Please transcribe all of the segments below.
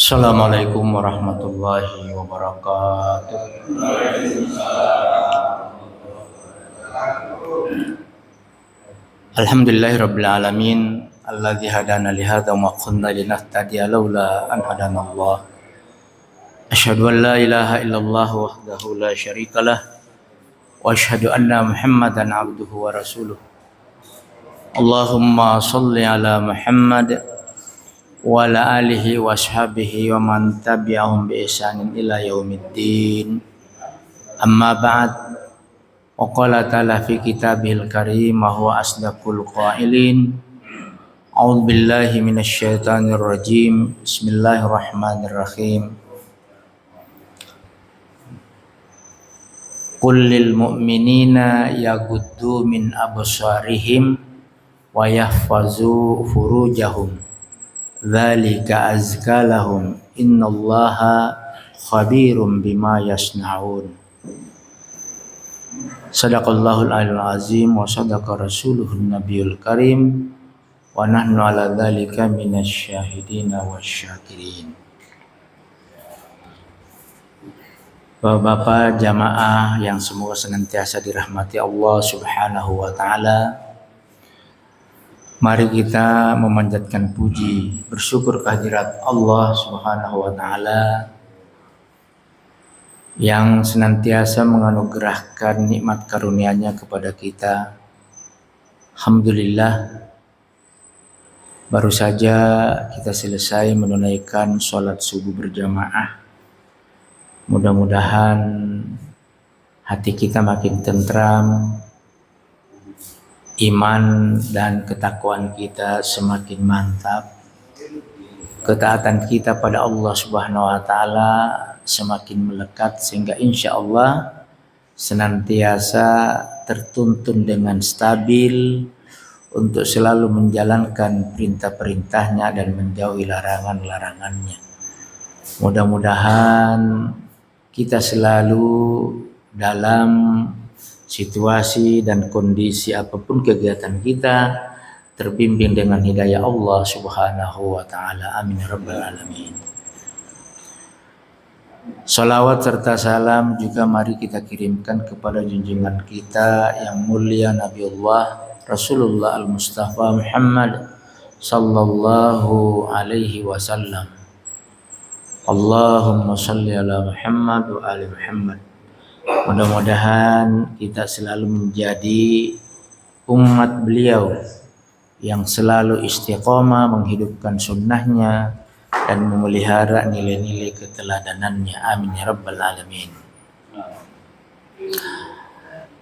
Assalamualaikum warahmatullahi wabarakatuh. Alhamdulillahirabbil alamin alladzi hadana li hadza wa ma kunna linahtadiya laula an hadanallah. Asyhadu an la ilaha illallah wahdahu la syarikalah wa asyhadu anna Muhammadan abduhu wa rasuluh. Allahumma shalli ala Muhammad wa ala alihi wa ashabihi wa man tabi'ahum bi ihsanin ila yaumiddin. Amma ba'd. Wa qala ta'ala fi kitabihil karim wa huwa asdaqul qailin. A'udzu billahi minasy syaithanir rajim. Bismillahirrahmanirrahim. Qul lil mu'minina yaghuddu min absarihim wa yahfazu furujahum. Dzalika azka lahum innallaha khabirum bima yasnaun. Sadaqallahul aliyyul azim wa sadaqa rasuluhun nabiyul karim wa nahnu ala dzalika minasy syahidina wasyakirin. Bapak-bapak jamaah yang semoga senantiasa dirahmati Allah Subhanahu wa taala. Mari kita memanjatkan puji, bersyukur kehadirat Allah Subhanahu wa taala yang senantiasa menganugerahkan nikmat karunia-Nya kepada kita. Alhamdulillah, baru saja kita selesai menunaikan sholat subuh berjamaah. Mudah-mudahan hati kita makin tentram, iman dan ketakwaan kita semakin mantap, ketaatan kita pada Allah Subhanahu wa taala semakin melekat, sehingga insya Allah senantiasa tertuntun dengan stabil untuk selalu menjalankan perintah-perintahnya dan menjauhi larangan-larangannya. Mudah-mudahan kita selalu dalam situasi dan kondisi apapun kegiatan kita terbimbing dengan hidayah Allah Subhanahu wa taala. Amin ya rabbal alamin. Salawat serta salam juga mari kita kirimkan kepada junjungan kita yang mulia Nabiullah Rasulullah Al-Mustafa Muhammad sallallahu alaihi wasallam. Allahumma shalli ala Muhammad wa ali Muhammad. Mudah-mudahan kita selalu menjadi umat beliau yang selalu istiqomah menghidupkan sunnahnya dan memelihara nilai-nilai keteladanannya. Amin ya rabbal alamin.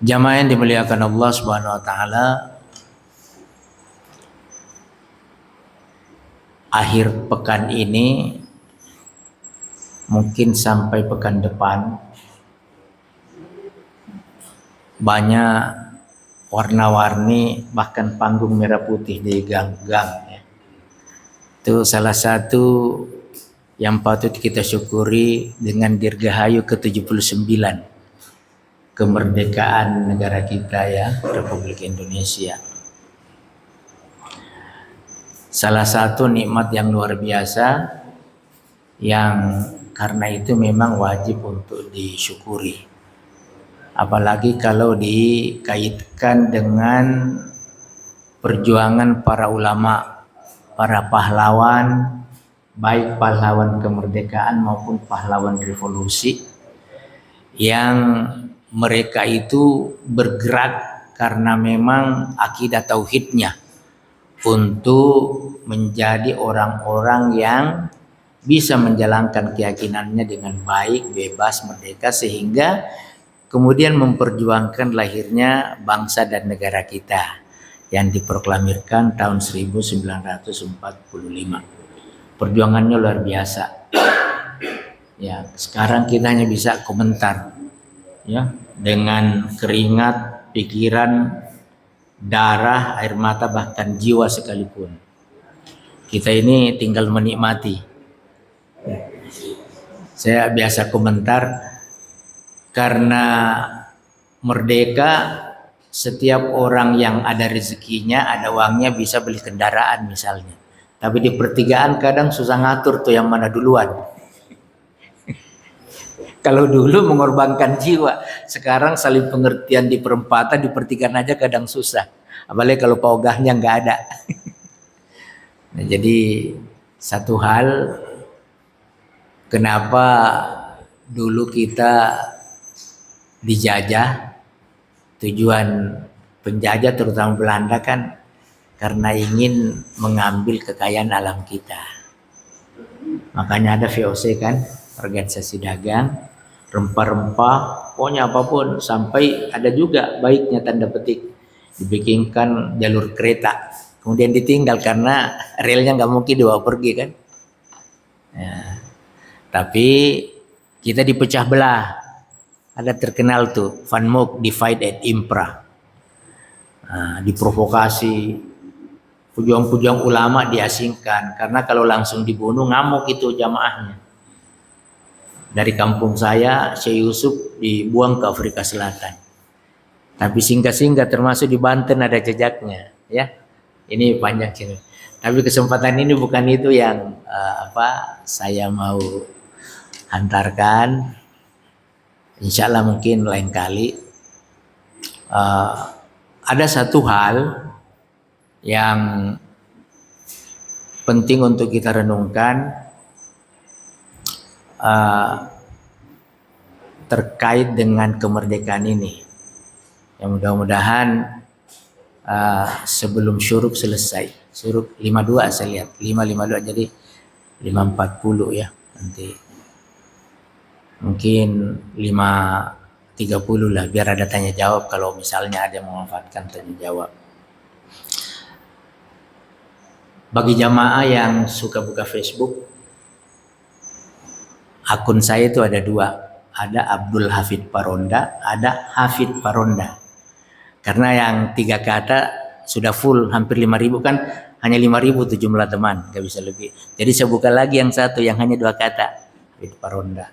Jamaah yang dimuliakan Allah Subhanahu wa taala, akhir pekan ini mungkin sampai pekan depan banyak warna-warni, bahkan panggung merah putih di gang-gang ya. Itu salah satu yang patut kita syukuri dengan dirgahayu ke-79 kemerdekaan negara kita ya, Republik Indonesia. Salah satu nikmat yang luar biasa yang karena itu memang wajib untuk disyukuri. Apalagi kalau dikaitkan dengan perjuangan para ulama, para pahlawan, baik pahlawan kemerdekaan maupun pahlawan revolusi, yang mereka itu bergerak karena memang akidah tauhidnya untuk menjadi orang-orang yang bisa menjalankan keyakinannya dengan baik, bebas, merdeka, sehingga kemudian memperjuangkan lahirnya bangsa dan negara kita yang diproklamirkan tahun 1945. Perjuangannya luar biasa. Ya, sekarang kita hanya bisa komentar ya, dengan keringat, pikiran, darah, air mata, bahkan jiwa sekalipun. Kita ini tinggal menikmati. Saya biasa komentar, karena merdeka setiap orang yang ada rezekinya, ada uangnya bisa beli kendaraan misalnya. Tapi di pertigaan kadang susah ngatur tuh yang mana duluan. Kalau dulu mengorbankan jiwa, sekarang saling pengertian di perempatan, di pertigaan aja kadang susah. Apalagi kalau paugahnya nggak ada. Nah, jadi satu hal, kenapa dulu kita dijajah, tujuan penjajah terutama Belanda kan karena ingin mengambil kekayaan alam kita. Makanya ada VOC kan, organisasi dagang, rempah-rempah, pokoknya apapun, sampai ada juga baiknya tanda petik dibikinkan jalur kereta, kemudian ditinggal karena relnya nggak mungkin dibawa pergi kan. Ya. Tapi kita dipecah belah. Ada terkenal tuh Van Mook Divide et Impera. Nah, diprovokasi, pejuang-pejuang ulama diasingkan karena kalau langsung dibunuh ngamuk itu jamaahnya. Dari kampung saya, Syekh Yusuf dibuang ke Afrika Selatan. Tapi singkat-singkat termasuk di Banten ada jejaknya, ya. Ini panjang cerita. Tapi kesempatan ini bukan itu yang saya mau hantarkan. Insya Allah mungkin lain kali. Ada satu hal yang penting untuk kita renungkan terkait dengan kemerdekaan ini. Yang mudah-mudahan sebelum syuruk selesai. Syuruk 52 saya lihat, 5.52 jadi 5.40 ya nanti. Mungkin 5.30 lah biar ada tanya jawab kalau misalnya ada yang memanfaatkan tanya jawab. Bagi jamaah yang suka buka Facebook, akun saya itu ada dua, ada Abdul Hafid Paronda, ada Hafid Paronda. Karena yang 3 kata sudah full hampir 5.000 kan, hanya 5.000 tuh jumlah teman, gak bisa lebih. Jadi saya buka lagi yang satu yang hanya 2 kata, Hafid Paronda.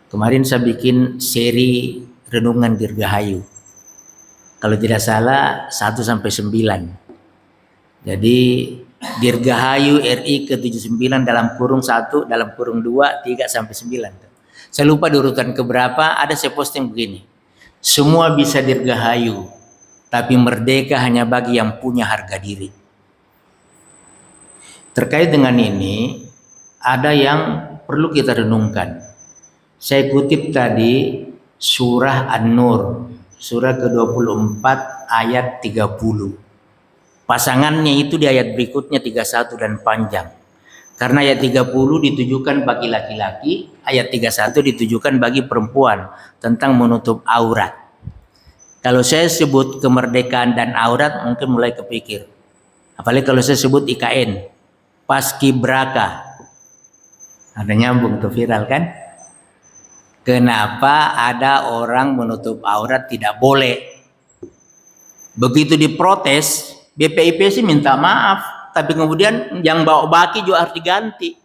Kemarin saya bikin seri renungan Dirgahayu. Kalau tidak salah 1-9. Jadi Dirgahayu RI ke-79 dalam kurung 1, dalam kurung 2, 3-9. Saya lupa di urutan keberapa, ada saya posting begini. Semua bisa dirgahayu, tapi merdeka hanya bagi yang punya harga diri. Terkait dengan ini, ada yang perlu kita renungkan. Saya kutip tadi surah An-Nur, surah ke-24 ayat 30. Pasangannya itu di ayat berikutnya 31 dan panjang. Karena ayat 30 ditujukan bagi laki-laki, ayat 31 ditujukan bagi perempuan tentang menutup aurat. Kalau saya sebut kemerdekaan dan aurat mungkin mulai kepikir. Apalagi kalau saya sebut IKN, Paskibraka. Ada nyambung tuh viral kan? Kenapa ada orang menutup aurat tidak boleh? Begitu diprotes, BPIP sih minta maaf, tapi kemudian yang bawa baki juga harus diganti.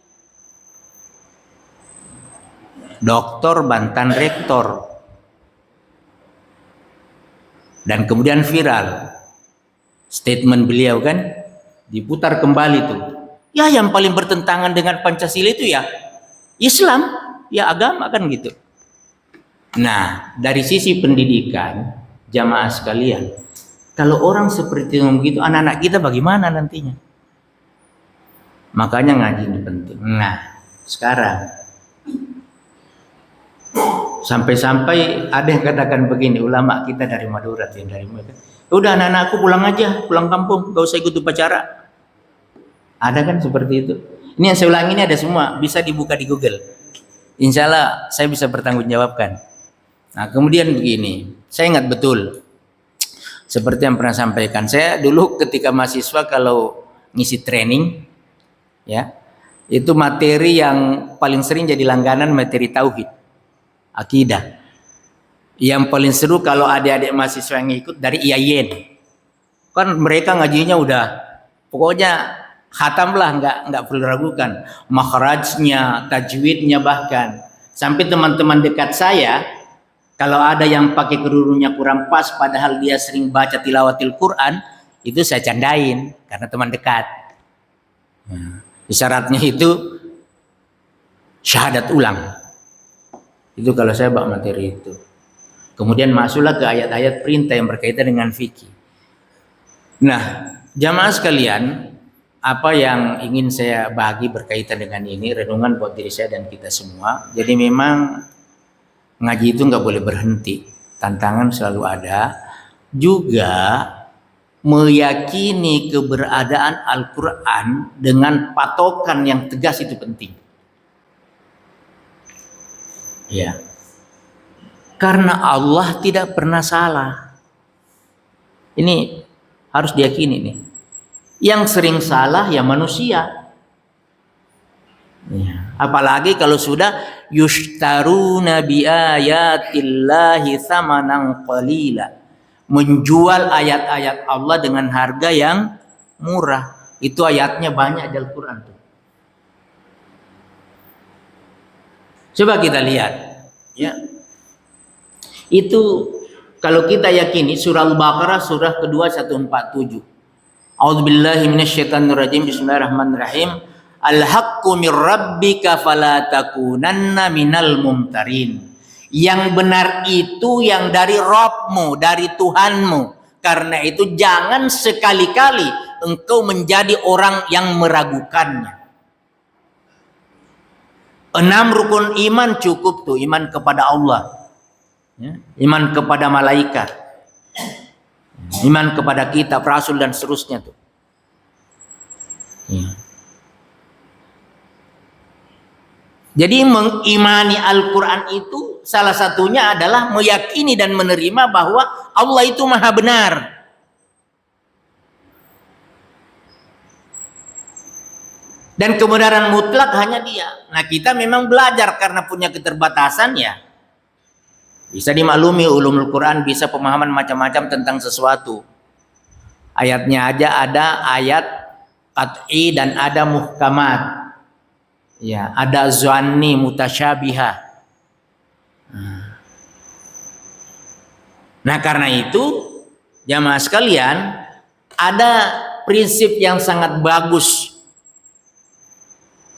Doktor bantan rektor. Dan kemudian viral. Statement beliau kan diputar kembali tuh. Ya yang paling bertentangan dengan Pancasila itu ya Islam, ya agama kan gitu. Nah, dari sisi pendidikan, jamaah sekalian, kalau orang seperti itu begitu, anak-anak kita bagaimana nantinya? Makanya ngaji ini penting. Nah, sekarang sampai-sampai ada yang katakan begini, ulama kita dari Madura, yang dari mereka. Udah anak-anakku pulang aja, pulang kampung, gak usah ikut upacara. Ada kan seperti itu. Ini yang saya ulangi ini ada semua, bisa dibuka di Google. Insya Allah saya bisa bertanggung jawabkan. Nah kemudian begini, saya ingat betul seperti yang pernah sampaikan saya dulu ketika mahasiswa kalau ngisi training, ya itu materi yang paling sering jadi langganan materi tauhid, akidah. Yang paling seru kalau adik-adik mahasiswa yang ikut dari IAIN, kan mereka ngajinya udah pokoknya khatam lah, nggak perlu ragukan makhrajnya, tajwidnya bahkan sampai teman-teman dekat saya. Kalau ada yang pakai kerudungnya kurang pas padahal dia sering baca tilawatil Quran, itu saya candain karena teman dekat. Syaratnya itu syahadat ulang. Itu kalau saya bak materi itu. Kemudian masuklah ke ayat-ayat perintah yang berkaitan dengan fikih. Nah, jamaah sekalian, apa yang ingin saya bagi berkaitan dengan ini, renungan buat diri saya dan kita semua. Jadi memang ngaji itu nggak boleh berhenti, tantangan selalu ada. Juga meyakini keberadaan Al-Quran dengan patokan yang tegas itu penting. Ya, karena Allah tidak pernah salah. Ini harus diyakini nih. Yang sering salah ya manusia. Ya. Apalagi kalau sudah yushtaruna bi ayatillahi tsamanan qalila. Menjual ayat-ayat Allah dengan harga yang murah. Itu ayatnya banyak di Al-Quran tuh. Coba kita lihat, ya. Itu kalau kita yakini surah Al-Baqarah surah kedua 147. A'udzubillahi minasyaitonirrajim. Bismillahirrahmanirrahim. Al-haqqu mir rabbika fala takunanna minal mumtarin. Yang benar itu yang dari Rabbmu, dari Tuhanmu. Karena itu jangan sekali-kali engkau menjadi orang yang meragukannya. 6 rukun iman cukup tuh. Iman kepada Allah, ya, iman kepada malaikat, iman kepada kitab, rasul dan seterusnya tuh. Ya. Jadi mengimani Al-Quran itu salah satunya adalah meyakini dan menerima bahwa Allah itu maha benar. Dan kebenaran mutlak hanya Dia. Nah, kita memang belajar karena punya keterbatasan ya. Bisa dimaklumi ulumul Quran, bisa pemahaman macam-macam tentang sesuatu. Ayatnya aja ada ayat qat'i dan ada muhkamat. Ya, ada zanni mutasyabihah. Nah, karena itu jamaah sekalian, ada prinsip yang sangat bagus,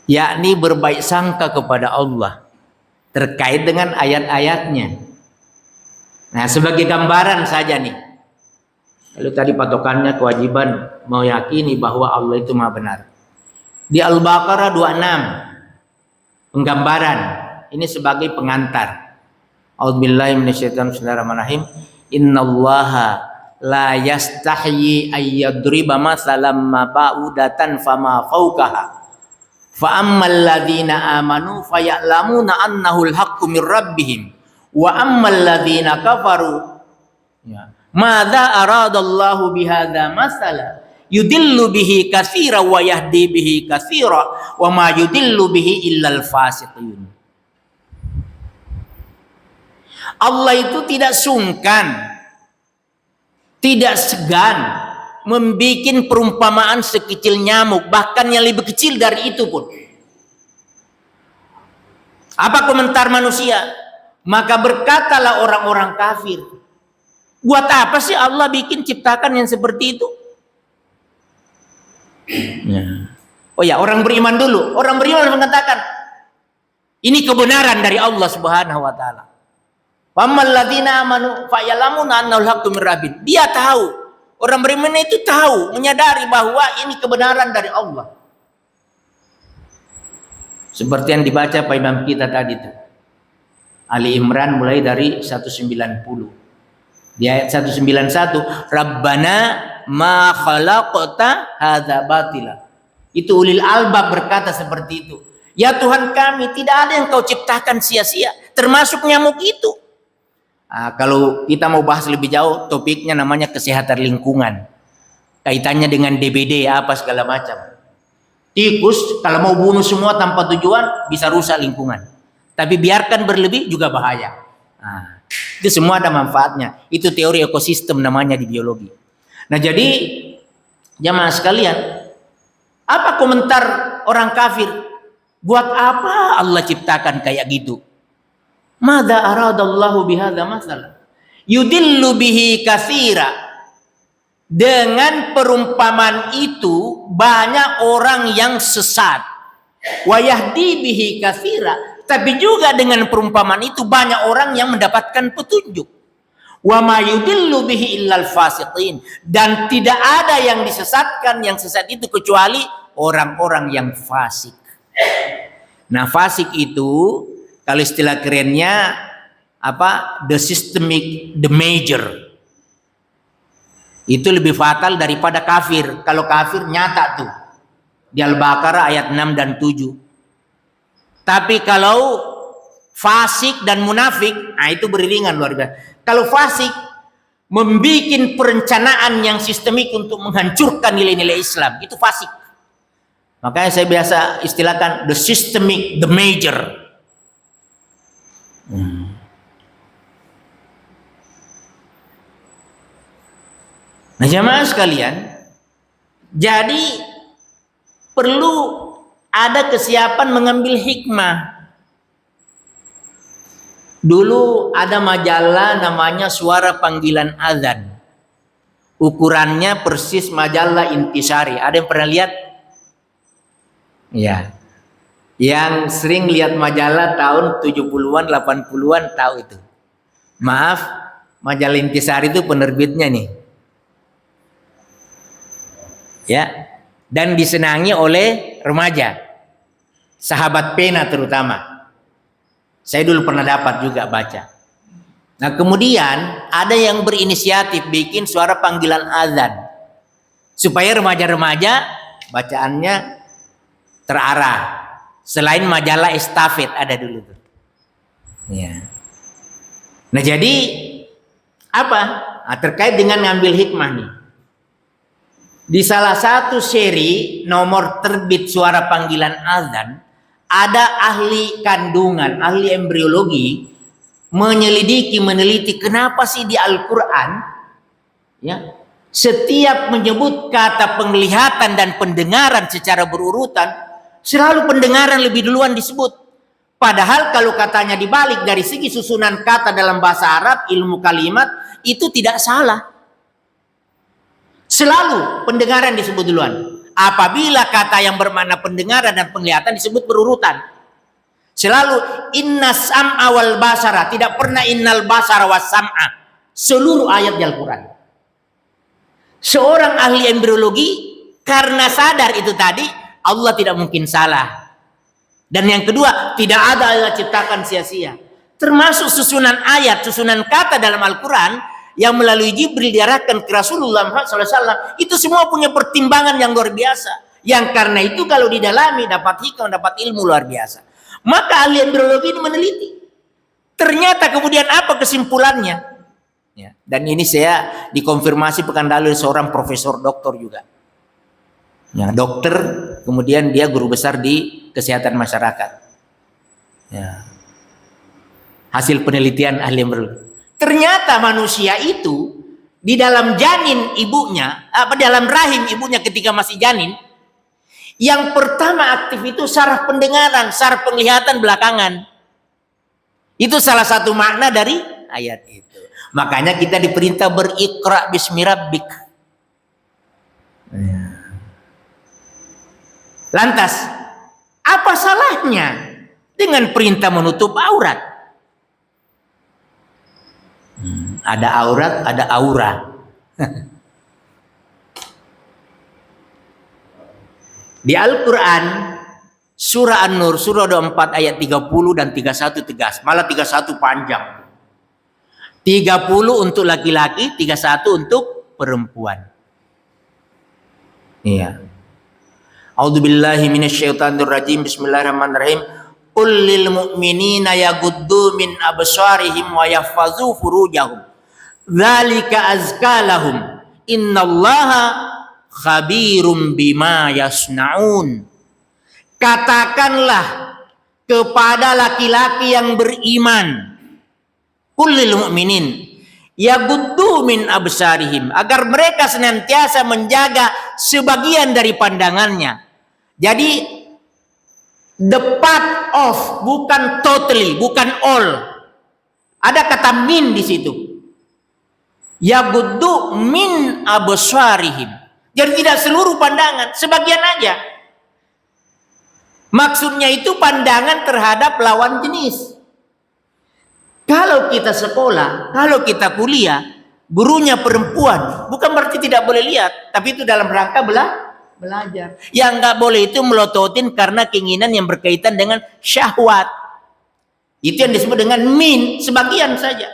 yakni berbaik sangka kepada Allah terkait dengan ayat-ayatnya. Nah, sebagai gambaran saja nih. Lalu tadi patokannya kewajiban meyakini bahwa Allah itu maha benar. Di Al-Baqarah 26 penggambaran, ini sebagai pengantar. A'udzubillahi minasyaitonir bismillahirrahmanirrahim. Innallaha la yastahyi ayyadriba masalam ma ba'udatan fama fawqaha. Fa ammal ladzina amanu faya'lamuna annahu al-haqqu mir rabbihim wa ammal ladzina kafaru ya madza aradallahu bihadza masala yudillu bihi katsira wa yahdi bihi katsira wa ma yudillu bihi illal fasiqin. Allah itu tidak sungkan, tidak segan membikin perumpamaan sekecil nyamuk, bahkan yang lebih kecil dari itu pun. Apa komentar manusia? Maka berkatalah orang-orang kafir, buat apa sih Allah bikin ciptakan yang seperti itu? Ya. Oh ya, orang beriman dulu. Orang beriman mengatakan, ini kebenaran dari Allah Subhanahu wa taala. Famal ladzina amanu fayalamuna annal haqqu mir rabbihim. Dia tahu, orang beriman itu tahu, menyadari bahwa ini kebenaran dari Allah. Seperti yang dibaca Pak Imam kita tadi tuh. Ali Imran mulai dari 190. Di ayat 191, Rabbana ma khalaqta hadza batila. Itu ulil albab berkata seperti itu. Ya Tuhan kami, tidak ada yang kau ciptakan sia-sia, termasuk nyamuk itu. Nah, kalau kita mau bahas lebih jauh, topiknya namanya kesehatan lingkungan. Kaitannya dengan DBD apa segala macam. Tikus kalau mau bunuh semua tanpa tujuan bisa rusak lingkungan. Tapi biarkan berlebih juga bahaya. Nah, itu semua ada manfaatnya. Itu teori ekosistem namanya di biologi. Nah, jadi jamaah sekalian, apa komentar orang kafir? Buat apa Allah ciptakan kayak gitu? Madza aradallahu bihadza masalah yudillu bihi katsira. Dengan perumpamaan itu banyak orang yang sesat. Wa yahdi bihi katsira, tapi juga dengan perumpamaan itu banyak orang yang mendapatkan petunjuk. Wa ma yudillu bihi illal fasiqin, dan tidak ada yang disesatkan, yang sesat itu kecuali orang-orang yang fasik. Nah, fasik itu kalau istilah kerennya apa? The systemic, the major. Itu lebih fatal daripada kafir. Kalau kafir nyata tuh di Al-Baqarah ayat 6 dan 7. Tapi kalau fasik dan munafik, nah itu beriringan luar biasa. Kalau fasik membikin perencanaan yang sistemik untuk menghancurkan nilai-nilai Islam, itu fasik. Makanya saya biasa istilahkan the systemic, the major. Nah, jamaah sekalian, jadi perlu ada kesiapan mengambil hikmah. Dulu ada majalah namanya Suara Panggilan Azan. Ukurannya persis majalah Intisari. Ada yang pernah lihat? Ya. Yang sering lihat majalah tahun 70-an, 80-an tahu itu. Maaf, majalah Intisari itu penerbitnya nih. Ya, dan disenangi oleh remaja, sahabat pena terutama. Saya dulu pernah dapat juga baca. Nah, kemudian ada yang berinisiatif bikin Suara Panggilan Azan supaya remaja-remaja bacaannya terarah. Selain majalah estafet ada dulu tuh. Ya. Nah, jadi apa? Nah, terkait dengan ngambil hikmah nih. Di salah satu seri nomor terbit Suara Panggilan Azan, ada ahli kandungan, ahli embriologi menyelidiki, meneliti kenapa sih di Al-Quran ya, setiap menyebut kata penglihatan dan pendengaran secara berurutan, selalu pendengaran lebih duluan disebut. Padahal kalau katanya dibalik dari segi susunan kata dalam bahasa Arab, ilmu kalimat, itu tidak salah. Selalu pendengaran disebut duluan. Apabila kata yang bermakna pendengaran dan penglihatan disebut berurutan. Selalu inna sam'a wal basara, tidak pernah innal basara was sam'a. Seluruh ayat di Al-Quran. Seorang ahli embriologi karena sadar itu tadi, Allah tidak mungkin salah. Dan yang kedua, tidak ada Allah ciptakan sia-sia. Termasuk susunan ayat, susunan kata dalam Al-Quran yang melalui Jibril diarahkan ke Rasulullah SAW, itu semua punya pertimbangan yang luar biasa. Yang karena itu kalau didalami dapat hikmah, dapat ilmu luar biasa. Maka ahli embriologi ini meneliti. Ternyata kemudian apa kesimpulannya? Ya, dan ini saya dikonfirmasi pekan lalu seorang profesor doktor juga. Ya, dokter, kemudian dia guru besar di kesehatan masyarakat. Ya. Hasil penelitian ahli embriologi. Ternyata manusia itu di dalam janin ibunya, dalam rahim ibunya ketika masih janin, yang pertama aktif itu saraf pendengaran, saraf penglihatan belakangan. Itu salah satu makna dari ayat itu. Makanya kita diperintah berikra bismi rabbik. Lantas, apa salahnya dengan perintah menutup aurat? Ada aurat, ada aura. Di Al-Quran surah An-Nur surah 24 ayat 30 dan 31 tegas, malah 31 panjang. 30 untuk laki-laki, 31 untuk perempuan. Iya. A'udzubillahi minasyaitonirrajim. Bismillahirrahmanirrahim. Qul lil mu'minina yaghuddu min absarihim wa yahfazu furujahum. Dzalika azka lahum. Innallaha khabirum bima yasnaun. Katakanlah kepada laki-laki yang beriman, qul lil mu'minin yaghuddu min absarihim, agar mereka senantiasa menjaga sebagian dari pandangannya. Jadi the part of, bukan totally, bukan all. Ada kata min di situ. Yaghuddu min absarihim. Jadi tidak seluruh pandangan, sebagian aja. Maksudnya itu pandangan terhadap lawan jenis. Kalau kita sekolah, kalau kita kuliah, gurunya perempuan, bukan berarti tidak boleh lihat, tapi itu dalam rangka belajar. Yang nggak boleh itu melototin karena keinginan yang berkaitan dengan syahwat. Itu yang disebut dengan sebagian saja.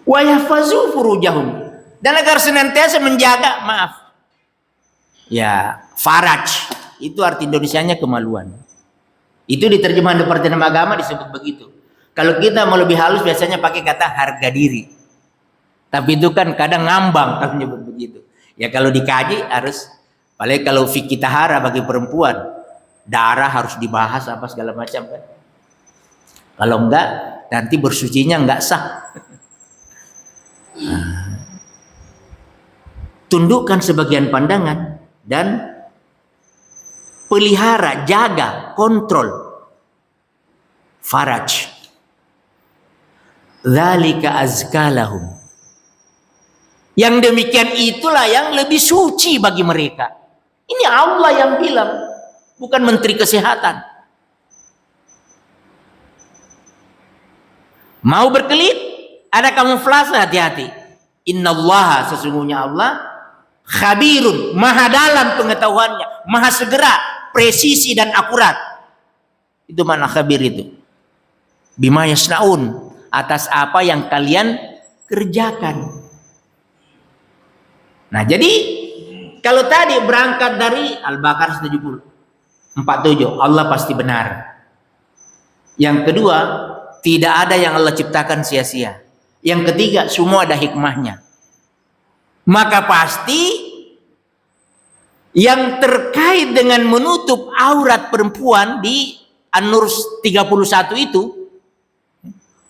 Wa yahfazu furujahum, dan agar senantiasa menjaga, faraj, itu arti Indonesianya kemaluan. Itu di terjemahan Departemen Agama disebut begitu. Kalau kita mau lebih halus biasanya pakai kata harga diri. Tapi itu kan kadang ngambang kalau menyebut begitu. Ya kalau dikaji harus, apalagi kalau fikih tahara bagi perempuan, darah harus dibahas apa segala macam kan. Kalau enggak nanti bersucinya enggak sah. Tundukkan sebagian pandangan dan pelihara, jaga, kontrol faraj. Dzalika azkalahum. Yang demikian itulah yang lebih suci bagi mereka. Ini Allah yang bilang, bukan Menteri Kesehatan. Mau berkelit? Ada kamuflase, hati-hati. Innallaha, sesungguhnya Allah, khabirun, maha dalam pengetahuannya, maha segera, presisi dan akurat. Itu mana khabir itu? Bima yasnaun, atas apa yang kalian kerjakan. Nah, jadi kalau tadi berangkat dari Al-Baqarah 47, Allah pasti benar. Yang kedua, tidak ada yang Allah ciptakan sia-sia. Yang ketiga, semua ada hikmahnya. Maka pasti yang terkait dengan menutup aurat perempuan di An-Nur 31 itu,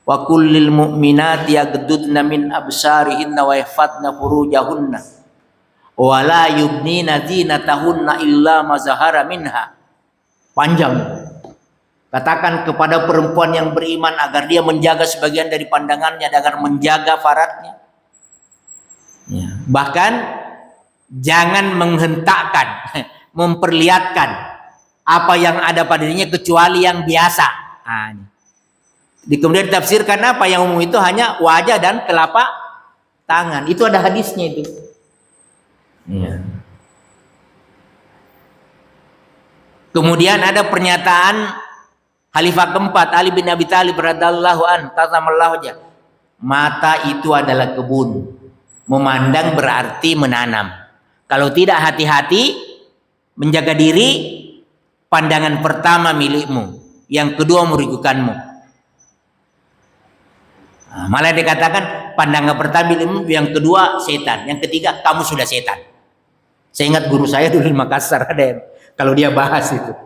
wa kullil mu'minati yaghdudna min absarihinna wa yahfadna furujahunna wa la yubnina zinatahunna illa ma zahara minha. Panjang. Katakan kepada perempuan yang beriman agar dia menjaga sebagian dari pandangannya, agar menjaga faradnya. Ya. Bahkan jangan menghentakkan, memperlihatkan apa yang ada pada dirinya kecuali yang biasa. Kemudian ditafsirkan apa yang umum itu hanya wajah dan telapak tangan. Itu ada hadisnya itu. Ya. Kemudian ada pernyataan Khalifah keempat Ali bin Abi Thalib radhiyallahu an, kazamallahu wajah. Mata itu adalah kebun. Memandang berarti menanam. Kalau tidak hati-hati menjaga diri, pandangan pertama milikmu, yang kedua merugikanmu. Malah dikatakan pandangan pertama milikmu, yang kedua setan, yang ketiga kamu sudah setan. Saya ingat guru saya dulu di Makassar ada yang, kalau dia bahas itu.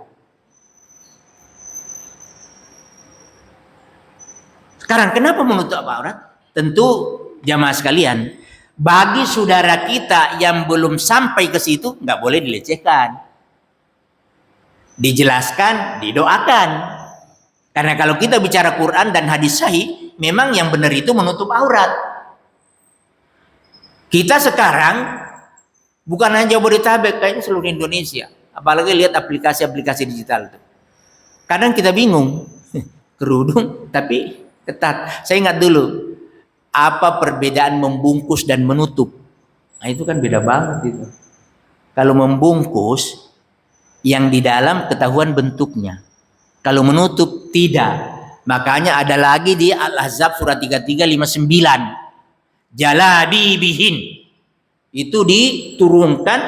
Sekarang kenapa menutup aurat? Tentu jamaah sekalian, bagi saudara kita yang belum sampai ke situ nggak boleh dilecehkan, dijelaskan, didoakan. Karena kalau kita bicara Quran dan hadis sahih, memang yang benar itu menutup aurat. Kita sekarang bukan hanya Jabodetabek, kayaknya seluruh Indonesia. Apalagi lihat aplikasi-aplikasi digital itu. Kadang kita bingung, kerudung tapi ketat. Saya ingat dulu, apa perbedaan membungkus dan menutup? Nah itu kan beda banget itu. Kalau membungkus, yang di dalam ketahuan bentuknya. Kalau menutup, tidak. Makanya ada lagi di Al-Ahzab surat 3359. Jalabibihin. Itu diturunkan,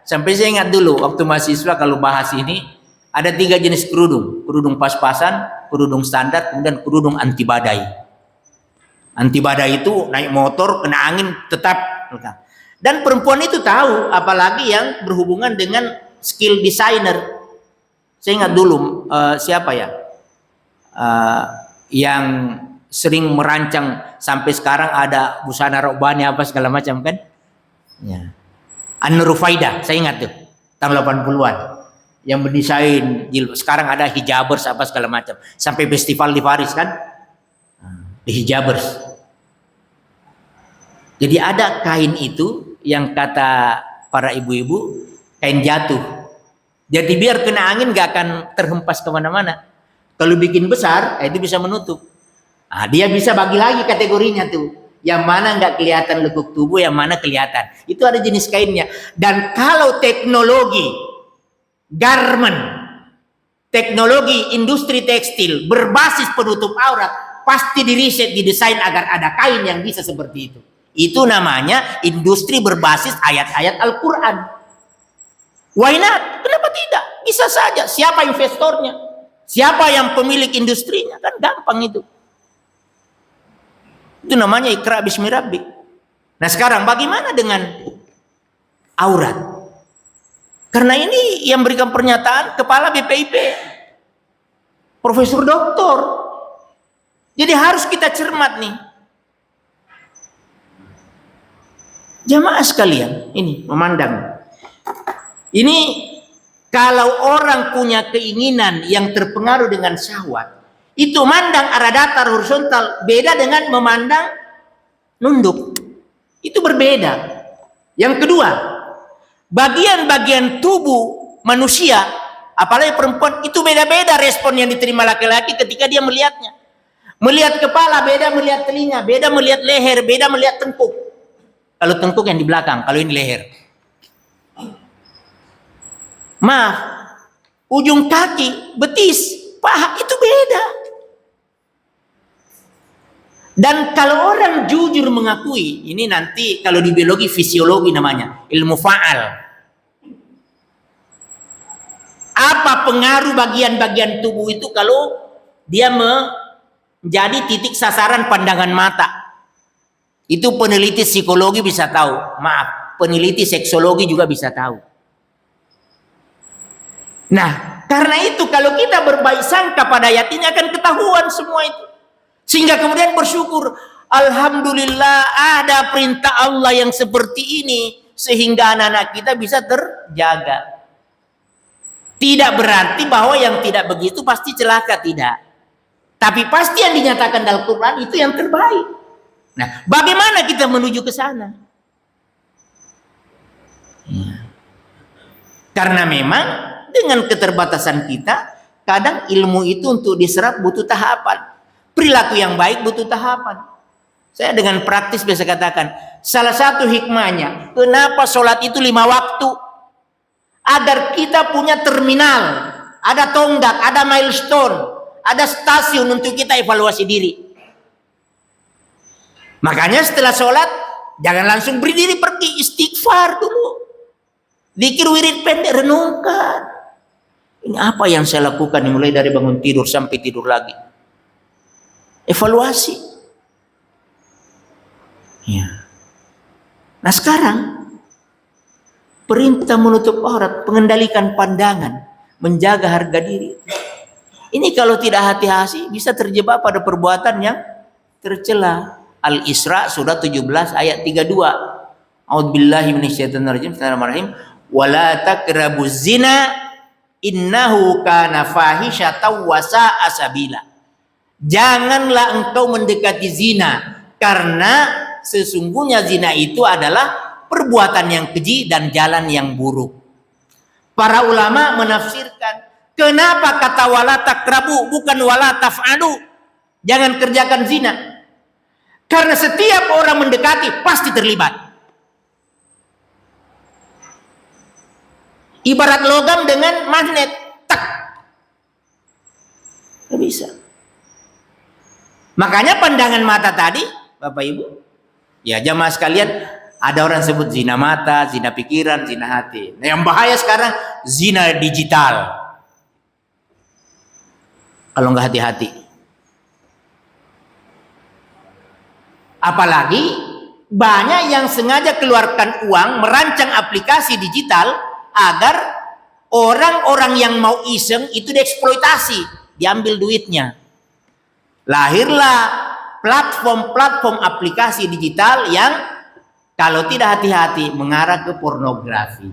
sampai saya ingat dulu, waktu mahasiswa kalau bahas ini, ada 3 jenis kerudung. Kerudung pas-pasan, kerudung standar, kemudian kerudung anti badai. Anti badai itu naik motor, kena angin, tetap. Dan perempuan itu tahu, apalagi yang berhubungan dengan skill designer. Saya ingat dulu, siapa ya? Yang sering merancang, sampai sekarang ada busana robani apa segala macam kan? Ya. An-Nur Faidah, saya ingat tuh, tahun 80-an. Yang mendesain jilbab. Sekarang ada hijabers apa segala macam. Sampai festival di Paris kan? Di hijabers. Jadi ada kain itu yang kata para ibu-ibu kain jatuh. Jadi biar kena angin gak akan terhempas kemana-mana. Kalau bikin besar, itu bisa menutup. Nah, dia bisa bagi lagi kategorinya tuh. Yang mana nggak kelihatan lekuk tubuh, yang mana kelihatan. Itu ada jenis kainnya. Dan kalau teknologi garment, teknologi industri tekstil berbasis penutup aurat, pasti diriset, didesain agar ada kain yang bisa seperti itu. Itu namanya industri berbasis ayat-ayat Al-Quran. Why not? Kenapa tidak? Bisa saja. Siapa investornya? Siapa yang pemilik industrinya? Kan gampang itu. Itu namanya Iqra bismi rabbik. Nah sekarang bagaimana dengan aurat? Karena ini yang berikan pernyataan kepala BPIP, Profesor Doktor. Jadi harus kita cermat nih. Jamaah sekalian, ini memandang. Ini kalau orang punya keinginan yang terpengaruh dengan syahwat, itu mandang arah datar horizontal beda dengan memandang nunduk. Itu berbeda. Yang kedua, bagian-bagian tubuh manusia, apalagi perempuan, itu beda-beda respon yang diterima laki-laki ketika dia melihatnya. Melihat kepala beda, melihat telinga beda, melihat leher beda, melihat tengkuk. Kalau tengkuk yang di belakang, kalau ini leher. Maaf, ujung kaki, betis, paha itu beda. Dan kalau orang jujur mengakui, ini nanti kalau di biologi fisiologi namanya, ilmu fa'al. Apa pengaruh bagian-bagian tubuh itu kalau dia menjadi titik sasaran pandangan mata? Itu peneliti psikologi bisa tahu. Maaf, peneliti seksologi juga bisa tahu. Nah, karena itu kalau kita berbaik sangka pada ayat ini akan ketahuan semua itu. Sehingga kemudian bersyukur, alhamdulillah ada perintah Allah yang seperti ini sehingga anak-anak kita bisa terjaga. Tidak berarti bahwa yang tidak begitu pasti celaka, tidak. Tapi pasti yang dinyatakan dalam Quran itu yang terbaik. Nah, bagaimana kita menuju ke sana? Karena memang dengan keterbatasan kita, kadang ilmu itu untuk diserap butuh tahapan. Perilaku yang baik butuh tahapan. Saya dengan praktis biasa katakan, salah satu hikmahnya, kenapa sholat itu 5 waktu? Agar kita punya terminal, ada tonggak, ada milestone, ada stasiun untuk kita evaluasi diri. Makanya setelah sholat, jangan langsung berdiri pergi, istighfar dulu. Zikir wirid pendek, renungkan. Ini apa yang saya lakukan mulai dari bangun tidur sampai tidur lagi. Evaluasi. Ya. Nah sekarang perintah menutup aurat, mengendalikan pandangan, menjaga harga diri. Ini kalau tidak hati-hati bisa terjebak pada perbuatan yang tercela. Al-Isra surah 17 ayat 32. A'udzubillahi minasyaitonirrajim. Bismillahirrahmanirrahim. Wala taqrabuz zina innahu kana fahisyatan wa sa'a sabila. Janganlah engkau mendekati zina, karena sesungguhnya zina itu adalah perbuatan yang keji dan jalan yang buruk. Para ulama menafsirkan, kenapa kata wala taqrabu bukan wala taf'alu? Jangan kerjakan zina. Karena setiap orang mendekati pasti terlibat. Ibarat logam dengan magnet, tak. Tidak bisa. Makanya pandangan mata tadi, Bapak Ibu, ya jamaah sekalian, ada orang sebut zina mata, zina pikiran, zina hati. Nah yang bahaya sekarang, zina digital. Kalau nggak hati-hati. Apalagi banyak yang sengaja keluarkan uang, merancang aplikasi digital, agar orang-orang yang mau iseng itu dieksploitasi, diambil duitnya. Lahirlah platform-platform aplikasi digital yang kalau tidak hati-hati mengarah ke pornografi.